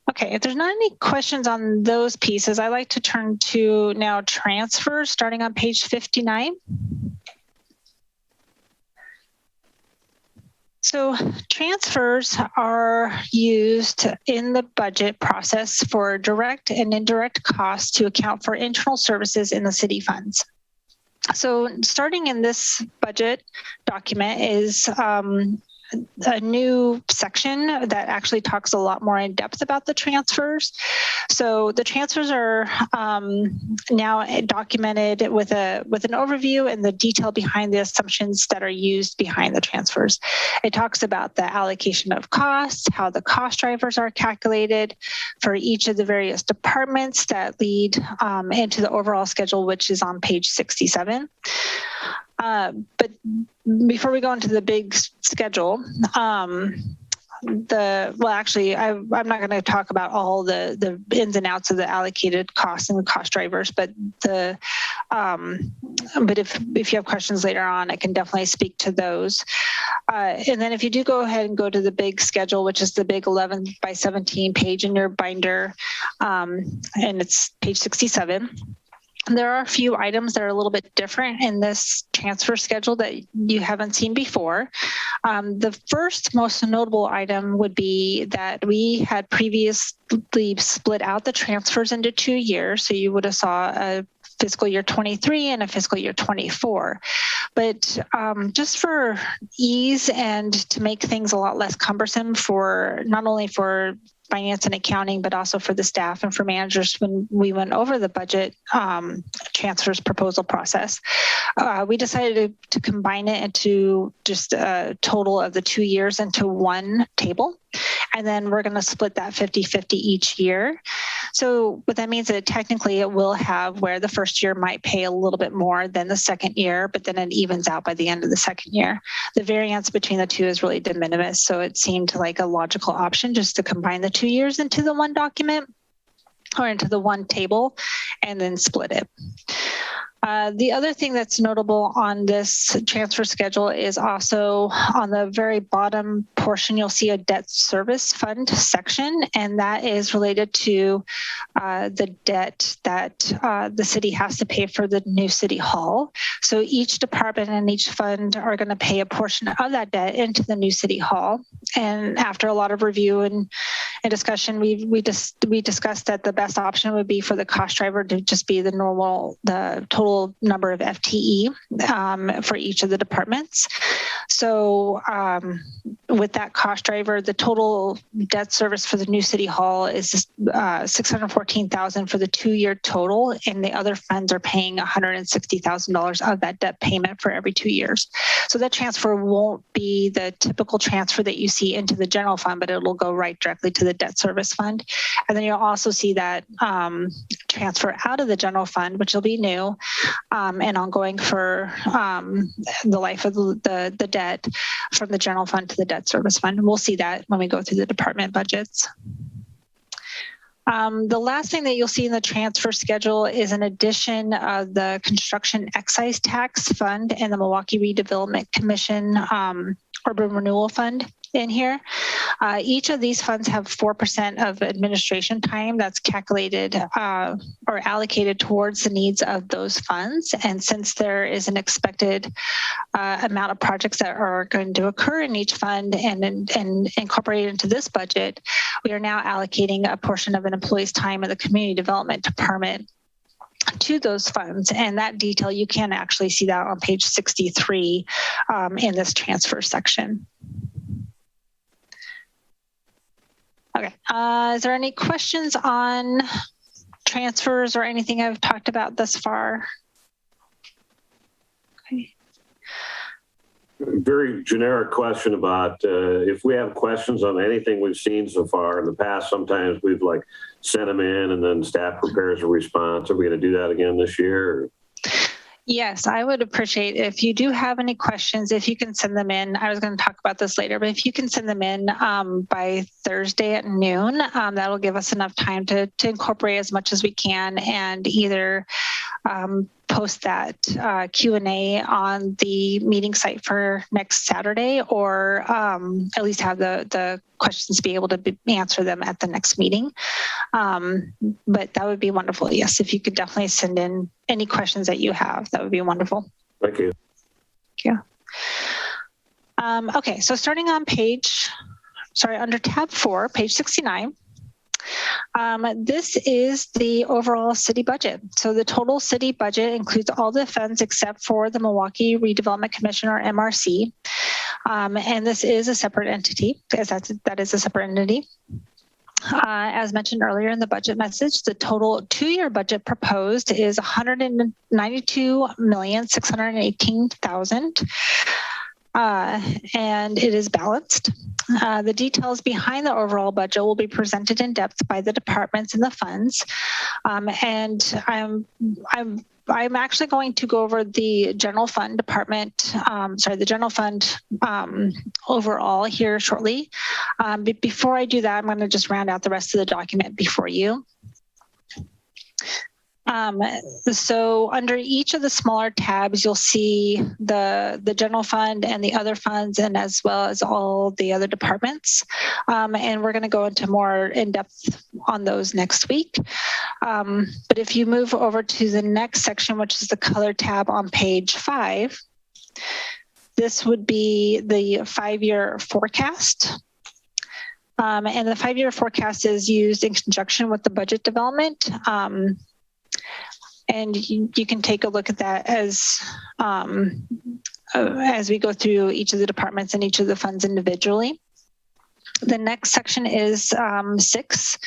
Okay, if there's not any questions on those pieces, I'd like to turn to now transfers starting on page 59. So transfers are used in the budget process for direct and indirect costs to account for internal services in the city funds. So starting in this budget document is a new section that actually talks a lot more in depth about the transfers. So the transfers are now documented with an overview and the detail behind the assumptions that are used behind the transfers. It talks about the allocation of costs, how the cost drivers are calculated for each of the various departments that lead into the overall schedule, which is on page 67. But before we go into the big schedule, I'm not going to talk about all the ins and outs of the allocated costs and the cost drivers, but the But if you have questions later on, I can definitely speak to those. And then if you do go ahead and go to the big schedule, which is the big 11 by 17 page in your binder, and it's page 67. There are a few items that are a little bit different in this transfer schedule that you haven't seen before. The first most notable item would be that we had previously split out the transfers into 2 years. So you would have saw a fiscal year 23 and a fiscal year 24. But just for ease and to make things a lot less cumbersome for not only for finance and accounting, but also for the staff and for managers when we went over the budget transfers proposal process, we decided to combine it into just a total of the 2 years into one table. And then we're going to split that 50-50 each year. So what that means is that technically it will have where the first year might pay a little bit more than the second year, but then it evens out by the end of the second year. The variance between the two is really de minimis. So it seemed like a logical option just to combine the 2 years into the one document or into the one table and then split it. The other thing that's notable on this transfer schedule is also on the very bottom portion, you'll see a debt service fund section, and that is related to the debt that the city has to pay for the new city hall. So each department and each fund are going to pay a portion of that debt into the new city hall. And after a lot of review and discussion, we discussed that the best option would be for the cost driver to just be the total number of FTE for each of the departments. So with that cost driver, the total debt service for the new city hall is $614,000 for the 2 year total, and the other funds are paying $160,000 of that debt payment for every 2 years. So that transfer won't be the typical transfer that you see into the general fund, but it'll go right directly to the debt service fund. And then you'll also see that transfer out of the general fund, which will be new and ongoing for the life of the debt from the general fund to the debt service fund. And we'll see that when we go through the department budgets. The last thing that you'll see in the transfer schedule is an addition of the construction excise tax fund and the Milwaukie Redevelopment Commission urban renewal fund in here. Each of these funds have 4% of administration time that's calculated or allocated towards the needs of those funds. And since there is an expected amount of projects that are going to occur in each fund and incorporated into this budget, we are now allocating a portion of an employee's time in the community development department to those funds. And that detail, you can actually see that on page 63 in this transfer section. Okay, is there any questions on transfers or anything I've talked about thus far? Okay. Very generic question about if we have questions on anything we've seen so far in the past. Sometimes we've like sent them in and then staff prepares a response. Are we going to do that again this year? Or? Yes, I would appreciate if you do have any questions, if you can send them in. I was going to talk about this later, but if you can send them in by Thursday at noon, that'll give us enough time to incorporate as much as we can and either post that Q&A on the meeting site for next Saturday, or at least have the questions be able to answer them at the next meeting. But that would be wonderful. Yes, if you could definitely send in any questions that you have, that would be wonderful. Thank you. Thank you. Okay, so starting on under tab 4, page 69. This is the overall city budget. So the total city budget includes all the funds except for the Milwaukie Redevelopment Commission, or MRC. And this is a separate entity, because that is a separate entity. As mentioned earlier in the budget message, the total 2-year budget proposed is $192,618,000. And it is balanced. The details behind the overall budget will be presented in depth by the departments and the funds. And I'm actually going to go over the general fund department, the general fund overall here shortly. But before I do that, I'm going to just round out the rest of the document before you. So under each of the smaller tabs, you'll see the general fund and the other funds, and as well as all the other departments. And we're going to go into more in depth on those next week. But if you move over to the next section, which is the color tab on page 5, this would be the 5-year forecast. And the 5-year forecast is used in conjunction with the budget development. And you can take a look at that as we go through each of the departments and each of the funds individually. The next section is 6,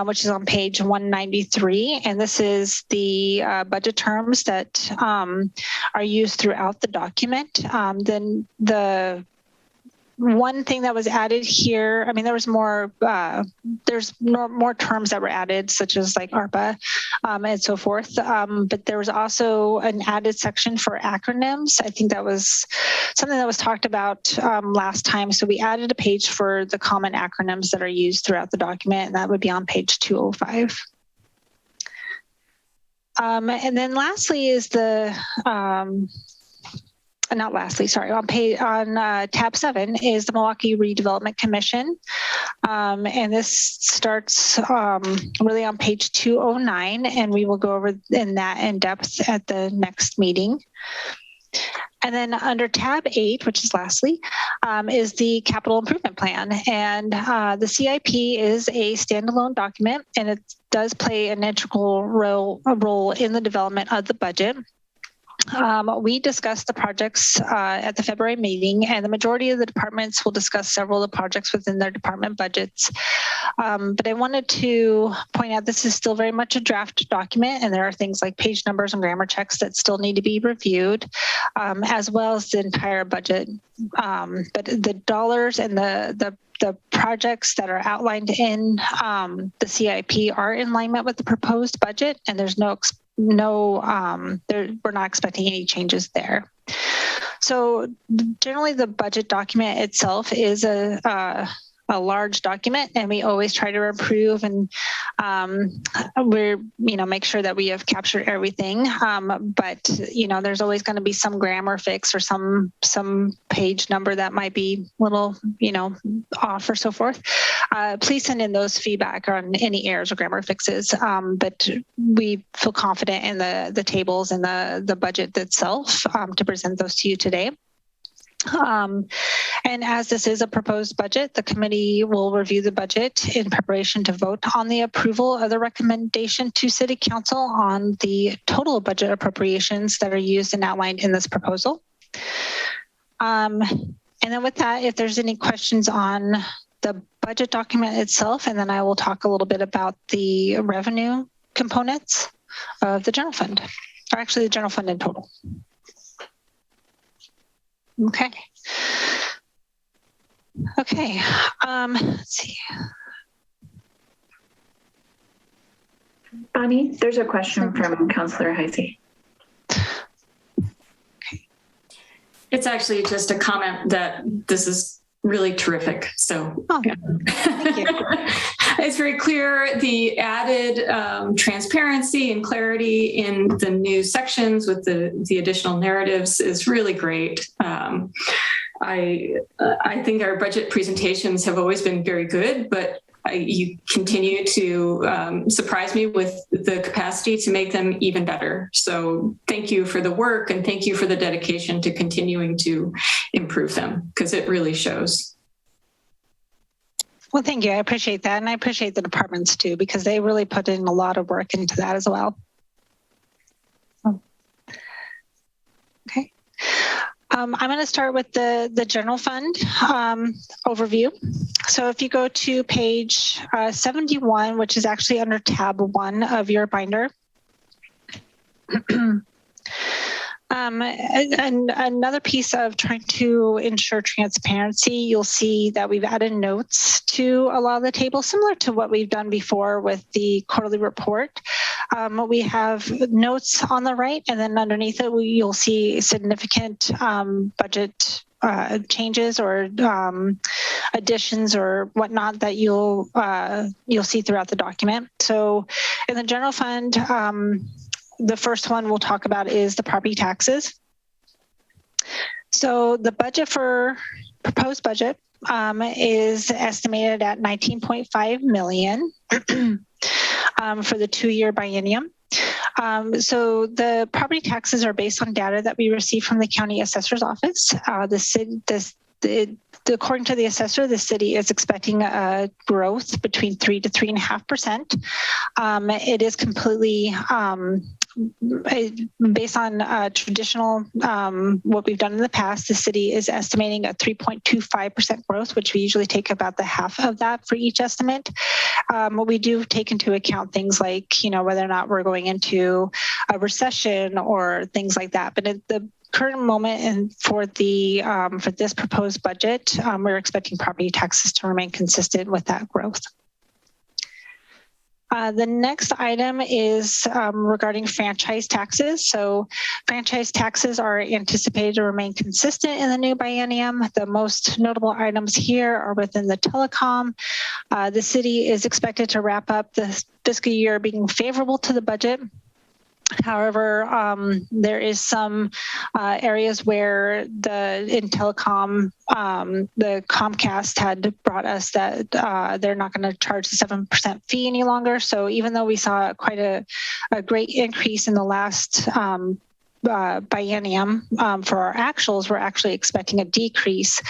which is on page 193. And this is the budget terms that are used throughout the document. Then the one thing that was added here, I mean, there was more, there's more terms that were added, such as like ARPA and so forth. But there was also an added section for acronyms. I think that was something that was talked about last time. So we added a page for the common acronyms that are used throughout the document, and that would be on page 205. And then lastly is the, not lastly, sorry, on tab 7 is the Milwaukie Redevelopment Commission. And this starts really on page 209, and we will go over that in depth at the next meeting. And then under tab 8, which is lastly, is the capital improvement plan. And the CIP is a standalone document, and it does play an integral role in the development of the budget. We discussed the projects at the February meeting, and the majority of the departments will discuss several of the projects within their department budgets. But I wanted to point out this is still very much a draft document, and there are things like page numbers and grammar checks that still need to be reviewed, as well as the entire budget. But the dollars and the projects that are outlined in the CIP are in alignment with the proposed budget, and there's we're not expecting any changes there. So generally the budget document itself is a large document, and we always try to improve and make sure that we have captured everything. But there's always going to be some grammar fix or some page number that might be a little off or so forth. Please send in those feedback on any errors or grammar fixes. But we feel confident in the tables and the budget itself to present those to you today. And as this is a proposed budget, the committee will review the budget in preparation to vote on the approval of the recommendation to City Council on the total budget appropriations that are used and outlined in this proposal. And then with that, if there's any questions on the budget document itself, and then I will talk a little bit about the revenue components of the general fund, or actually the general fund in total. Okay. Let's see. Bonnie, there's a question from Councillor Heisey. It's actually just a comment that this is really terrific. So yeah. Thank you. It's very clear. The added transparency and clarity in the new sections with the additional narratives is really great. I think our budget presentations have always been very good, but you continue to surprise me with the capacity to make them even better. So thank you for the work, and thank you for the dedication to continuing to improve them, because it really shows. Well, thank you. I appreciate that. And I appreciate the departments too, because they really put in a lot of work into that as well. Okay. I'm going to start with the general fund overview. So if you go to page 71, which is actually under tab 1 of your binder, and another piece of trying to ensure transparency, you'll see that we've added notes to a lot of the tables, similar to what we've done before with the quarterly report. We have notes on the right, and then underneath it, you'll see significant budget changes or additions or whatnot that you'll see throughout the document. So in the general fund, the first one we'll talk about is the property taxes. So the proposed budget is estimated at $19.5 million for the 2-year biennium. So the property taxes are based on data that we receive from the county assessor's office. According to the assessor, the city is expecting a growth between 3 to 3.5%. It is completely based on traditional what we've done in the past. The city is estimating a 3.25% growth, which we usually take about the half of that for each estimate. We do take into account things like, whether or not we're going into a recession or things like that. But at the current moment and for this proposed budget, we're expecting property taxes to remain consistent with that growth. The next item is regarding franchise taxes. So franchise taxes are anticipated to remain consistent in the new biennium. The most notable items here are within the telecom. The city is expected to wrap up the fiscal year being favorable to the budget. However, there is some areas where in telecom, the Comcast had brought us that they're not going to charge the 7% fee any longer. So even though we saw quite a great increase in the last biennium for our actuals, we're actually expecting a decrease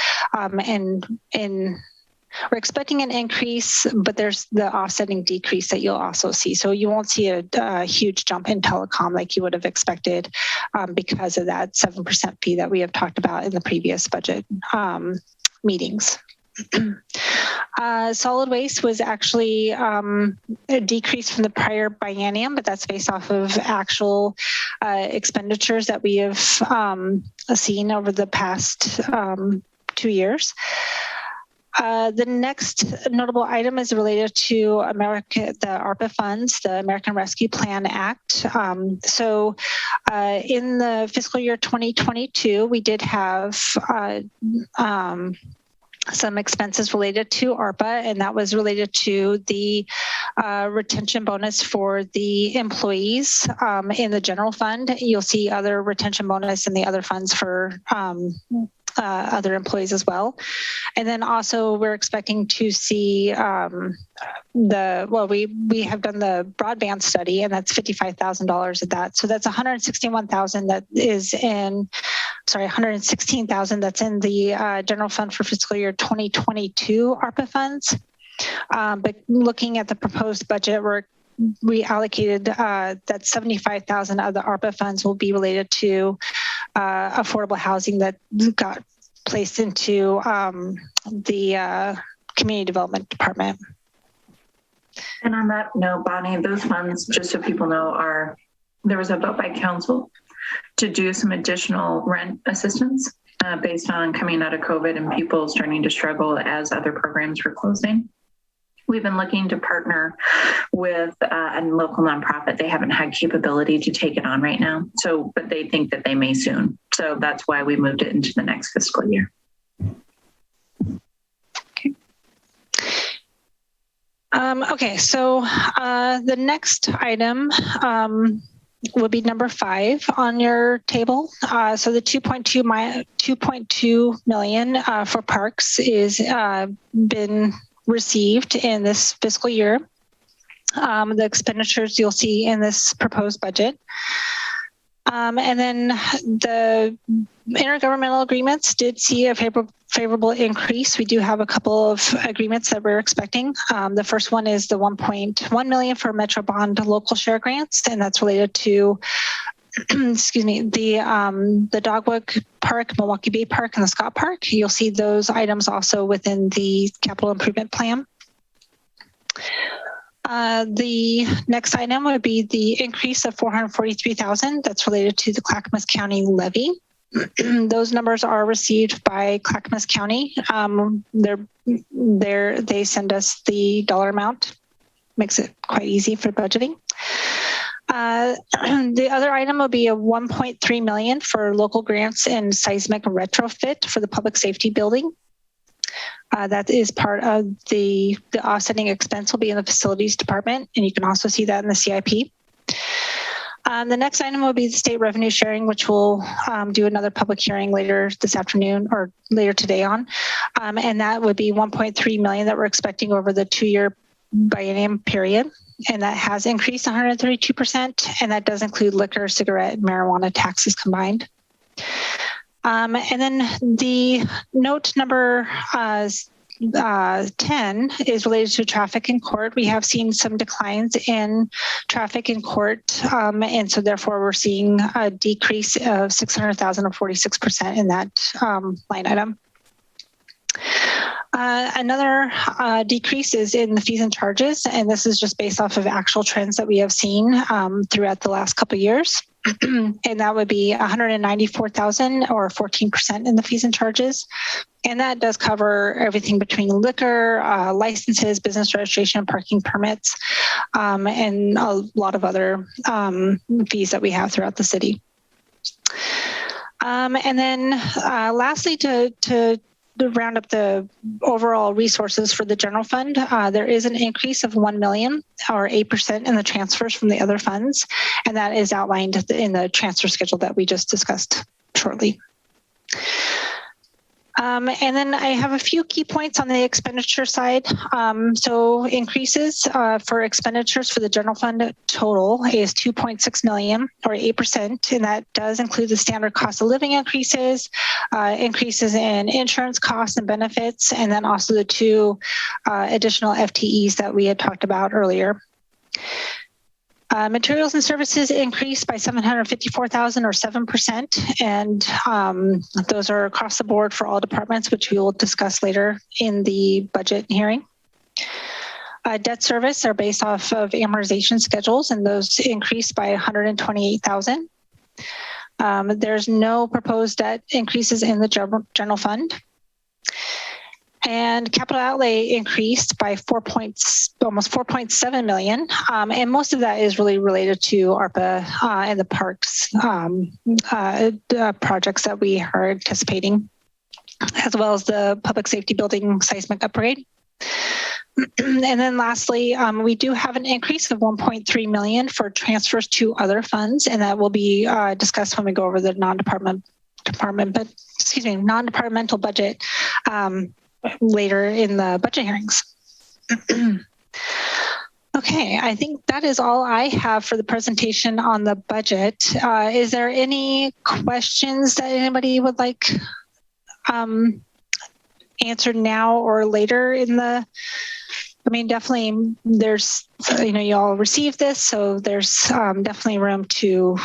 we're expecting an increase, but there's the offsetting decrease that you'll also see. So you won't see a huge jump in telecom like you would have expected because of that 7% fee that we have talked about in the previous budget meetings. Solid waste was actually a decrease from the prior biennium, but that's based off of actual expenditures that we have seen over the past 2 years. The next notable item is related to the ARPA funds, the American Rescue Plan Act. So in the fiscal year 2022, we did have some expenses related to ARPA, and that was related to the retention bonus for the employees in the general fund. You'll see other retention bonus in the other funds for other employees as well. And then also we're expecting to see we have done the broadband study, and that's $55,000 of that. So that's $116,000 that's in the general fund for fiscal year 2022 ARPA funds. But looking at the proposed budget, we allocated that 75,000 of the ARPA funds will be related to affordable housing that got placed into the community development department. And on that note, Bonnie, those funds, just so people know, there was a vote by council to do some additional rent assistance based on coming out of COVID and people starting to struggle as other programs were closing. We've been looking to partner with a local nonprofit. They haven't had capability to take it on right now, but they think that they may soon. So that's why we moved it into the next fiscal year. Okay, so the next item will be number 5 on your table. So the 2.2 million for parks is been received in this fiscal year. The expenditures you'll see in this proposed budget. And then the intergovernmental agreements did see a favorable increase. We do have a couple of agreements that we're expecting. The first one is the 1.1 million for Metro Bond local share grants, and that's related to the Dogwood Park, Milwaukie Bay Park, and the Scott Park. You'll see those items also within the capital improvement plan. The next item would be the increase of $443,000 that's related to the Clackamas County levy. Those numbers are received by Clackamas County. They send us the dollar amount, makes it quite easy for budgeting. The other item will be a 1.3 million for local grants and seismic retrofit for the public safety building. That is part of the offsetting expense will be in the facilities department, and you can also see that in the CIP. The next item will be the state revenue sharing, which we'll do another public hearing later this afternoon or later today on. And that would be 1.3 million that we're expecting over the 2-year biennium period. And that has increased 132%. And that does include liquor, cigarette, and marijuana taxes combined. And then the note number 10 is related to traffic in court. We have seen some declines in traffic in court. And so therefore we're seeing a decrease of 600,000 or 46% in that line item. Another decrease is in the fees and charges, and this is just based off of actual trends that we have seen throughout the last couple of years. And that would be 194,000 or 14% in the fees and charges. And that does cover everything between liquor, licenses, business registration, and parking permits, and a lot of other fees that we have throughout the city. And then lastly, to round up the overall resources for the general fund, there is an increase of 1 million or 8% in the transfers from the other funds. And that is outlined in the transfer schedule that we just discussed shortly. And then I have a few key points on the expenditure side. So increases for expenditures for the general fund total is 2.6 million or 8%. And that does include the standard cost of living increases, increases in insurance costs and benefits, and then also the 2 additional FTEs that we had talked about earlier. Materials and services increased by 754,000 or 7%. And those are across the board for all departments, which we will discuss later in the budget hearing. Debt service are based off of amortization schedules, and those increased by 128,000. There's no proposed debt increases in the general fund. And capital outlay increased by almost 4.7 million. And most of that is really related to ARPA and the parks projects that we are anticipating, as well as the public safety building seismic upgrade. And then lastly, we do have an increase of 1.3 million for transfers to other funds, and that will be discussed when we go over the non-departmental budget later in the budget hearings. Okay, I think that is all I have for the presentation on the budget. Is there any questions that anybody would like answered now or later in the, I mean, definitely there's, you all received this, so there's definitely room to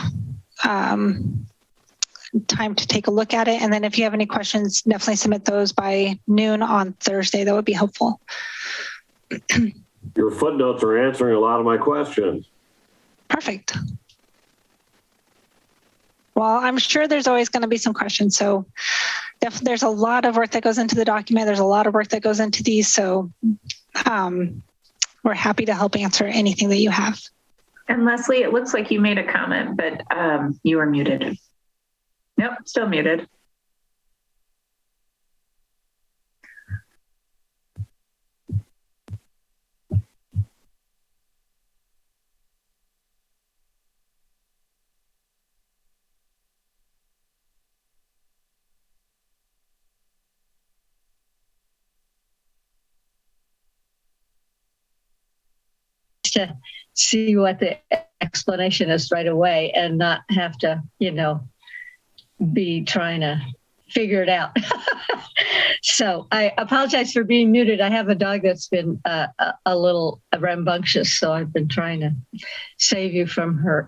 time to take a look at it. And then if you have any questions, definitely submit those by noon on Thursday. That would be helpful. Your footnotes are answering a lot of my questions. Perfect. Well, I'm sure there's always going to be some questions. So there's a lot of work that goes into the document. There's a lot of work that goes into these. So we're happy to help answer anything that you have. And Leslie, it looks like you made a comment, but you are muted. Nope, still muted. To see what the explanation is right away and not have to, be trying to figure it out. So I apologize for being muted. I have a dog that's been a little rambunctious, so I've been trying to save you from her.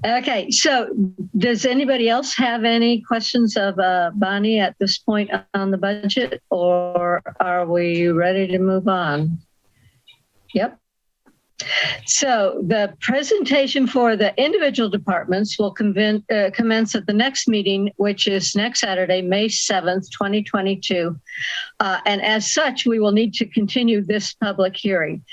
Okay, so does anybody else have any questions of Bonnie at this point on the budget, or are we ready to move on? Yep. So the presentation for the individual departments will commence at the next meeting, which is next Saturday, May 7th, 2022. And as such, we will need to continue this public hearing.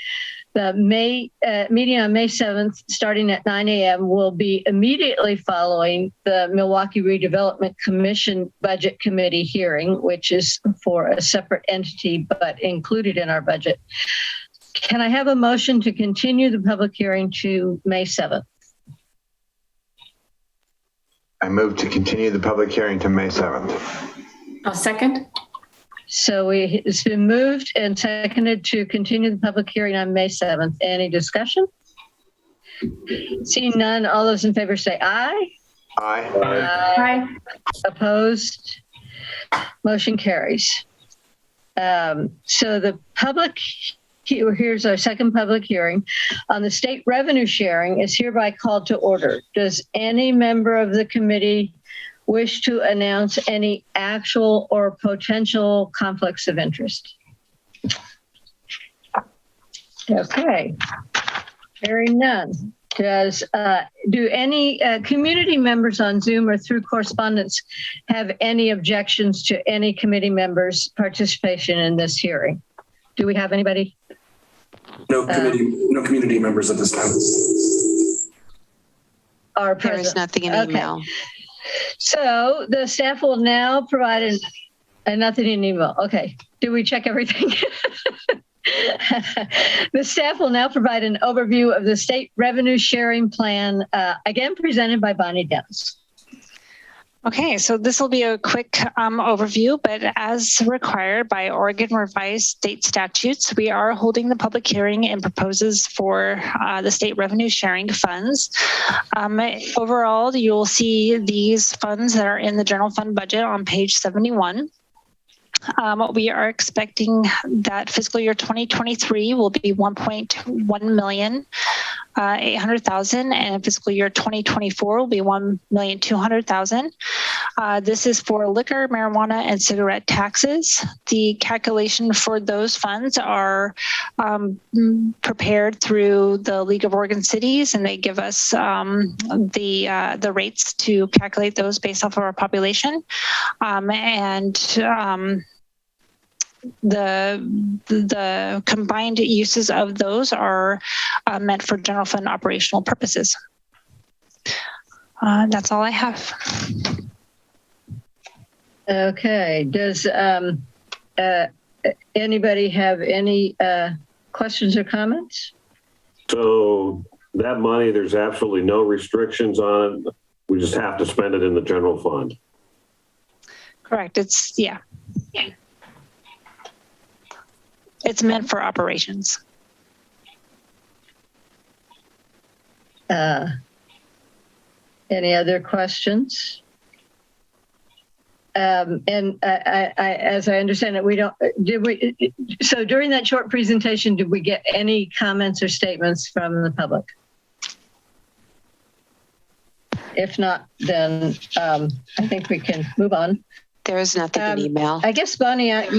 The meeting on May 7th, starting at 9 a.m., will be immediately following the Milwaukie Redevelopment Commission Budget Committee hearing, which is for a separate entity but included in our budget. Can I have a motion to continue the public hearing to May 7th? I move to continue the public hearing to May 7th. I'll second. So it's been moved and seconded to continue the public hearing on May 7th. Any discussion? Seeing none, all those in favor say aye. Aye. Aye. Opposed? Motion carries. So the public, here's our second public hearing on the state revenue sharing is hereby called to order. Does any member of the committee wish to announce any actual or potential conflicts of interest? Okay, hearing none. Do any community members on Zoom or through correspondence have any objections to any committee members' participation in this hearing? Do we have anybody? No community members at this time. Are There present? is nothing in Okay. email. So the staff will now provide nothing in email. Okay. Do we check everything? The staff will now provide an overview of the state revenue sharing plan, again presented by Bonnie Dennis. Okay, so this will be a quick overview, but as required by Oregon revised state statutes, we are holding the public hearing and proposes for the state revenue sharing funds. Overall, you'll see these funds that are in the general fund budget on page 71. We are expecting that fiscal year 2023 will be 1.1 million. 800,000 and fiscal year 2024 will be 1,200,000. This is for liquor, marijuana, and cigarette taxes. The calculation for those funds are prepared through the League of Oregon Cities, and they give us the rates to calculate those based off of our population. The combined uses of those are meant for general fund operational purposes. That's all I have. Okay. Does anybody have any questions or comments? So that money, there's absolutely no restrictions on it. We just have to spend it in the general fund. Correct. It's meant for operations. Any other questions? And as I understand it, so during that short presentation, did we get any comments or statements from the public? If not, then I think we can move on. There is nothing in email. I guess, Bonnie, I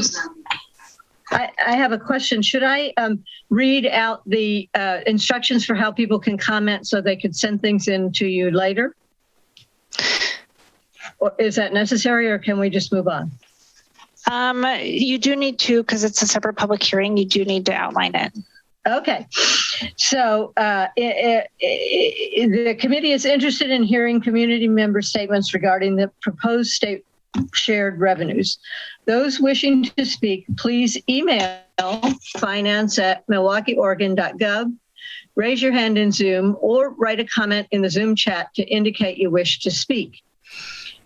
have a question. Should I read out the instructions for how people can comment so they could send things in to you later? Or is that necessary, or can we just move on? You do need to, because it's a separate public hearing, you do need to outline it. Okay. So the committee is interested in hearing community member statements regarding the proposed state shared revenues. Those wishing to speak, please email finance@milwaukieoregon.gov, raise your hand in Zoom, or write a comment in the Zoom chat to indicate you wish to speak.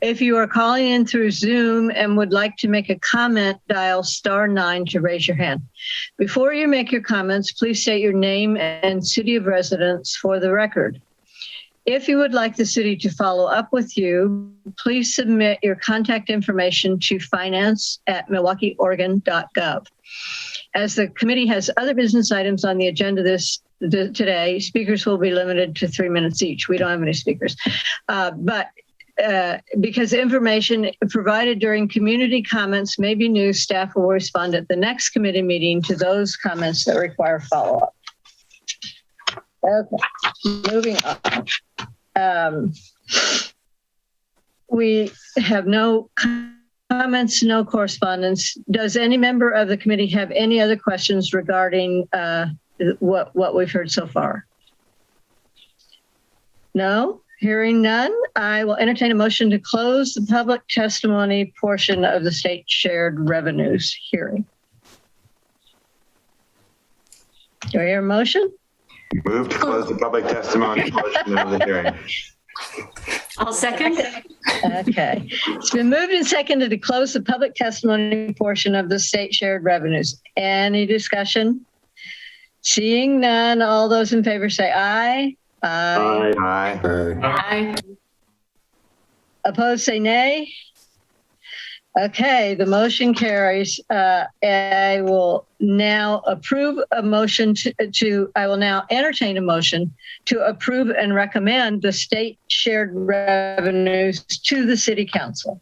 If you are calling in through Zoom and would like to make a comment, dial *9 to raise your hand. Before you make your comments, please state your name and city of residence for the record. If you would like the city to follow up with you, please submit your contact information to finance@milwaukieoregon.gov. As the committee has other business items on the agenda today, speakers will be limited to 3 minutes each. We don't have any speakers. Because information provided during community comments may be new, staff will respond at the next committee meeting to those comments that require follow-up. Okay, moving on. We have no comments, no correspondence. Does any member of the committee have any other questions regarding what we've heard so far? No? Hearing none, I will entertain a motion to close the public testimony portion of the state shared revenues hearing. Do I hear a motion? Move to close the public testimony portion of the hearing. I'll second. Okay. It's been moved and seconded to close the public testimony portion of the state shared revenues. Any discussion? Seeing none, all those in favor say aye. Aye. Aye. Aye. Opposed, say nay. Okay, the motion carries. I will now approve a motion I will now entertain a motion to approve and recommend the state shared revenues to the city council.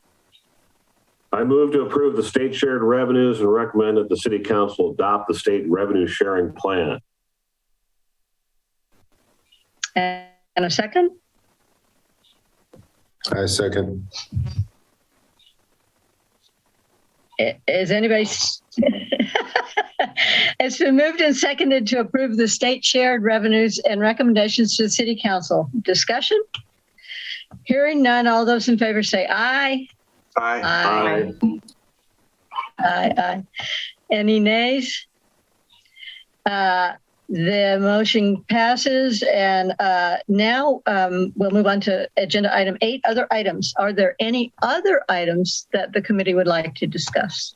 I move to approve the state shared revenues and recommend that the city council adopt the state revenue sharing plan. And a second? I second. Is anybody? It's been moved and seconded to approve the state shared revenues and recommendations to the city council. Discussion? Hearing none, all those in favor say aye. Aye. Aye. Aye. Aye. Any nays? The motion passes, and now we'll move on to agenda item 8, other items. Are there any other items that the committee would like to discuss?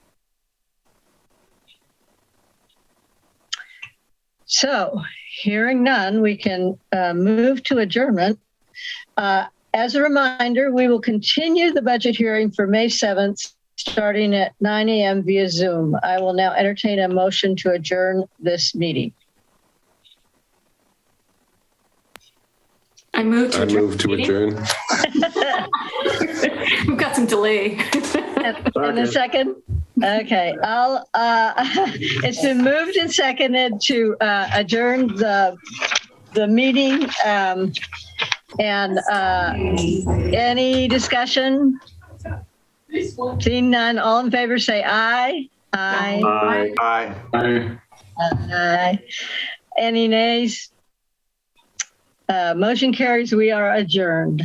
So, hearing none, we can move to adjournment. As a reminder, we will continue the budget hearing for May 7th, starting at 9 a.m. via Zoom. I will now entertain a motion to adjourn this meeting. I move to adjourn. We've got some delay. And a second? Okay, it's been moved and seconded to adjourn the meeting. And any discussion? Seeing none, all in favor say aye. Aye. Aye. Aye. Aye. Aye. Any nays? Motion carries. We are adjourned.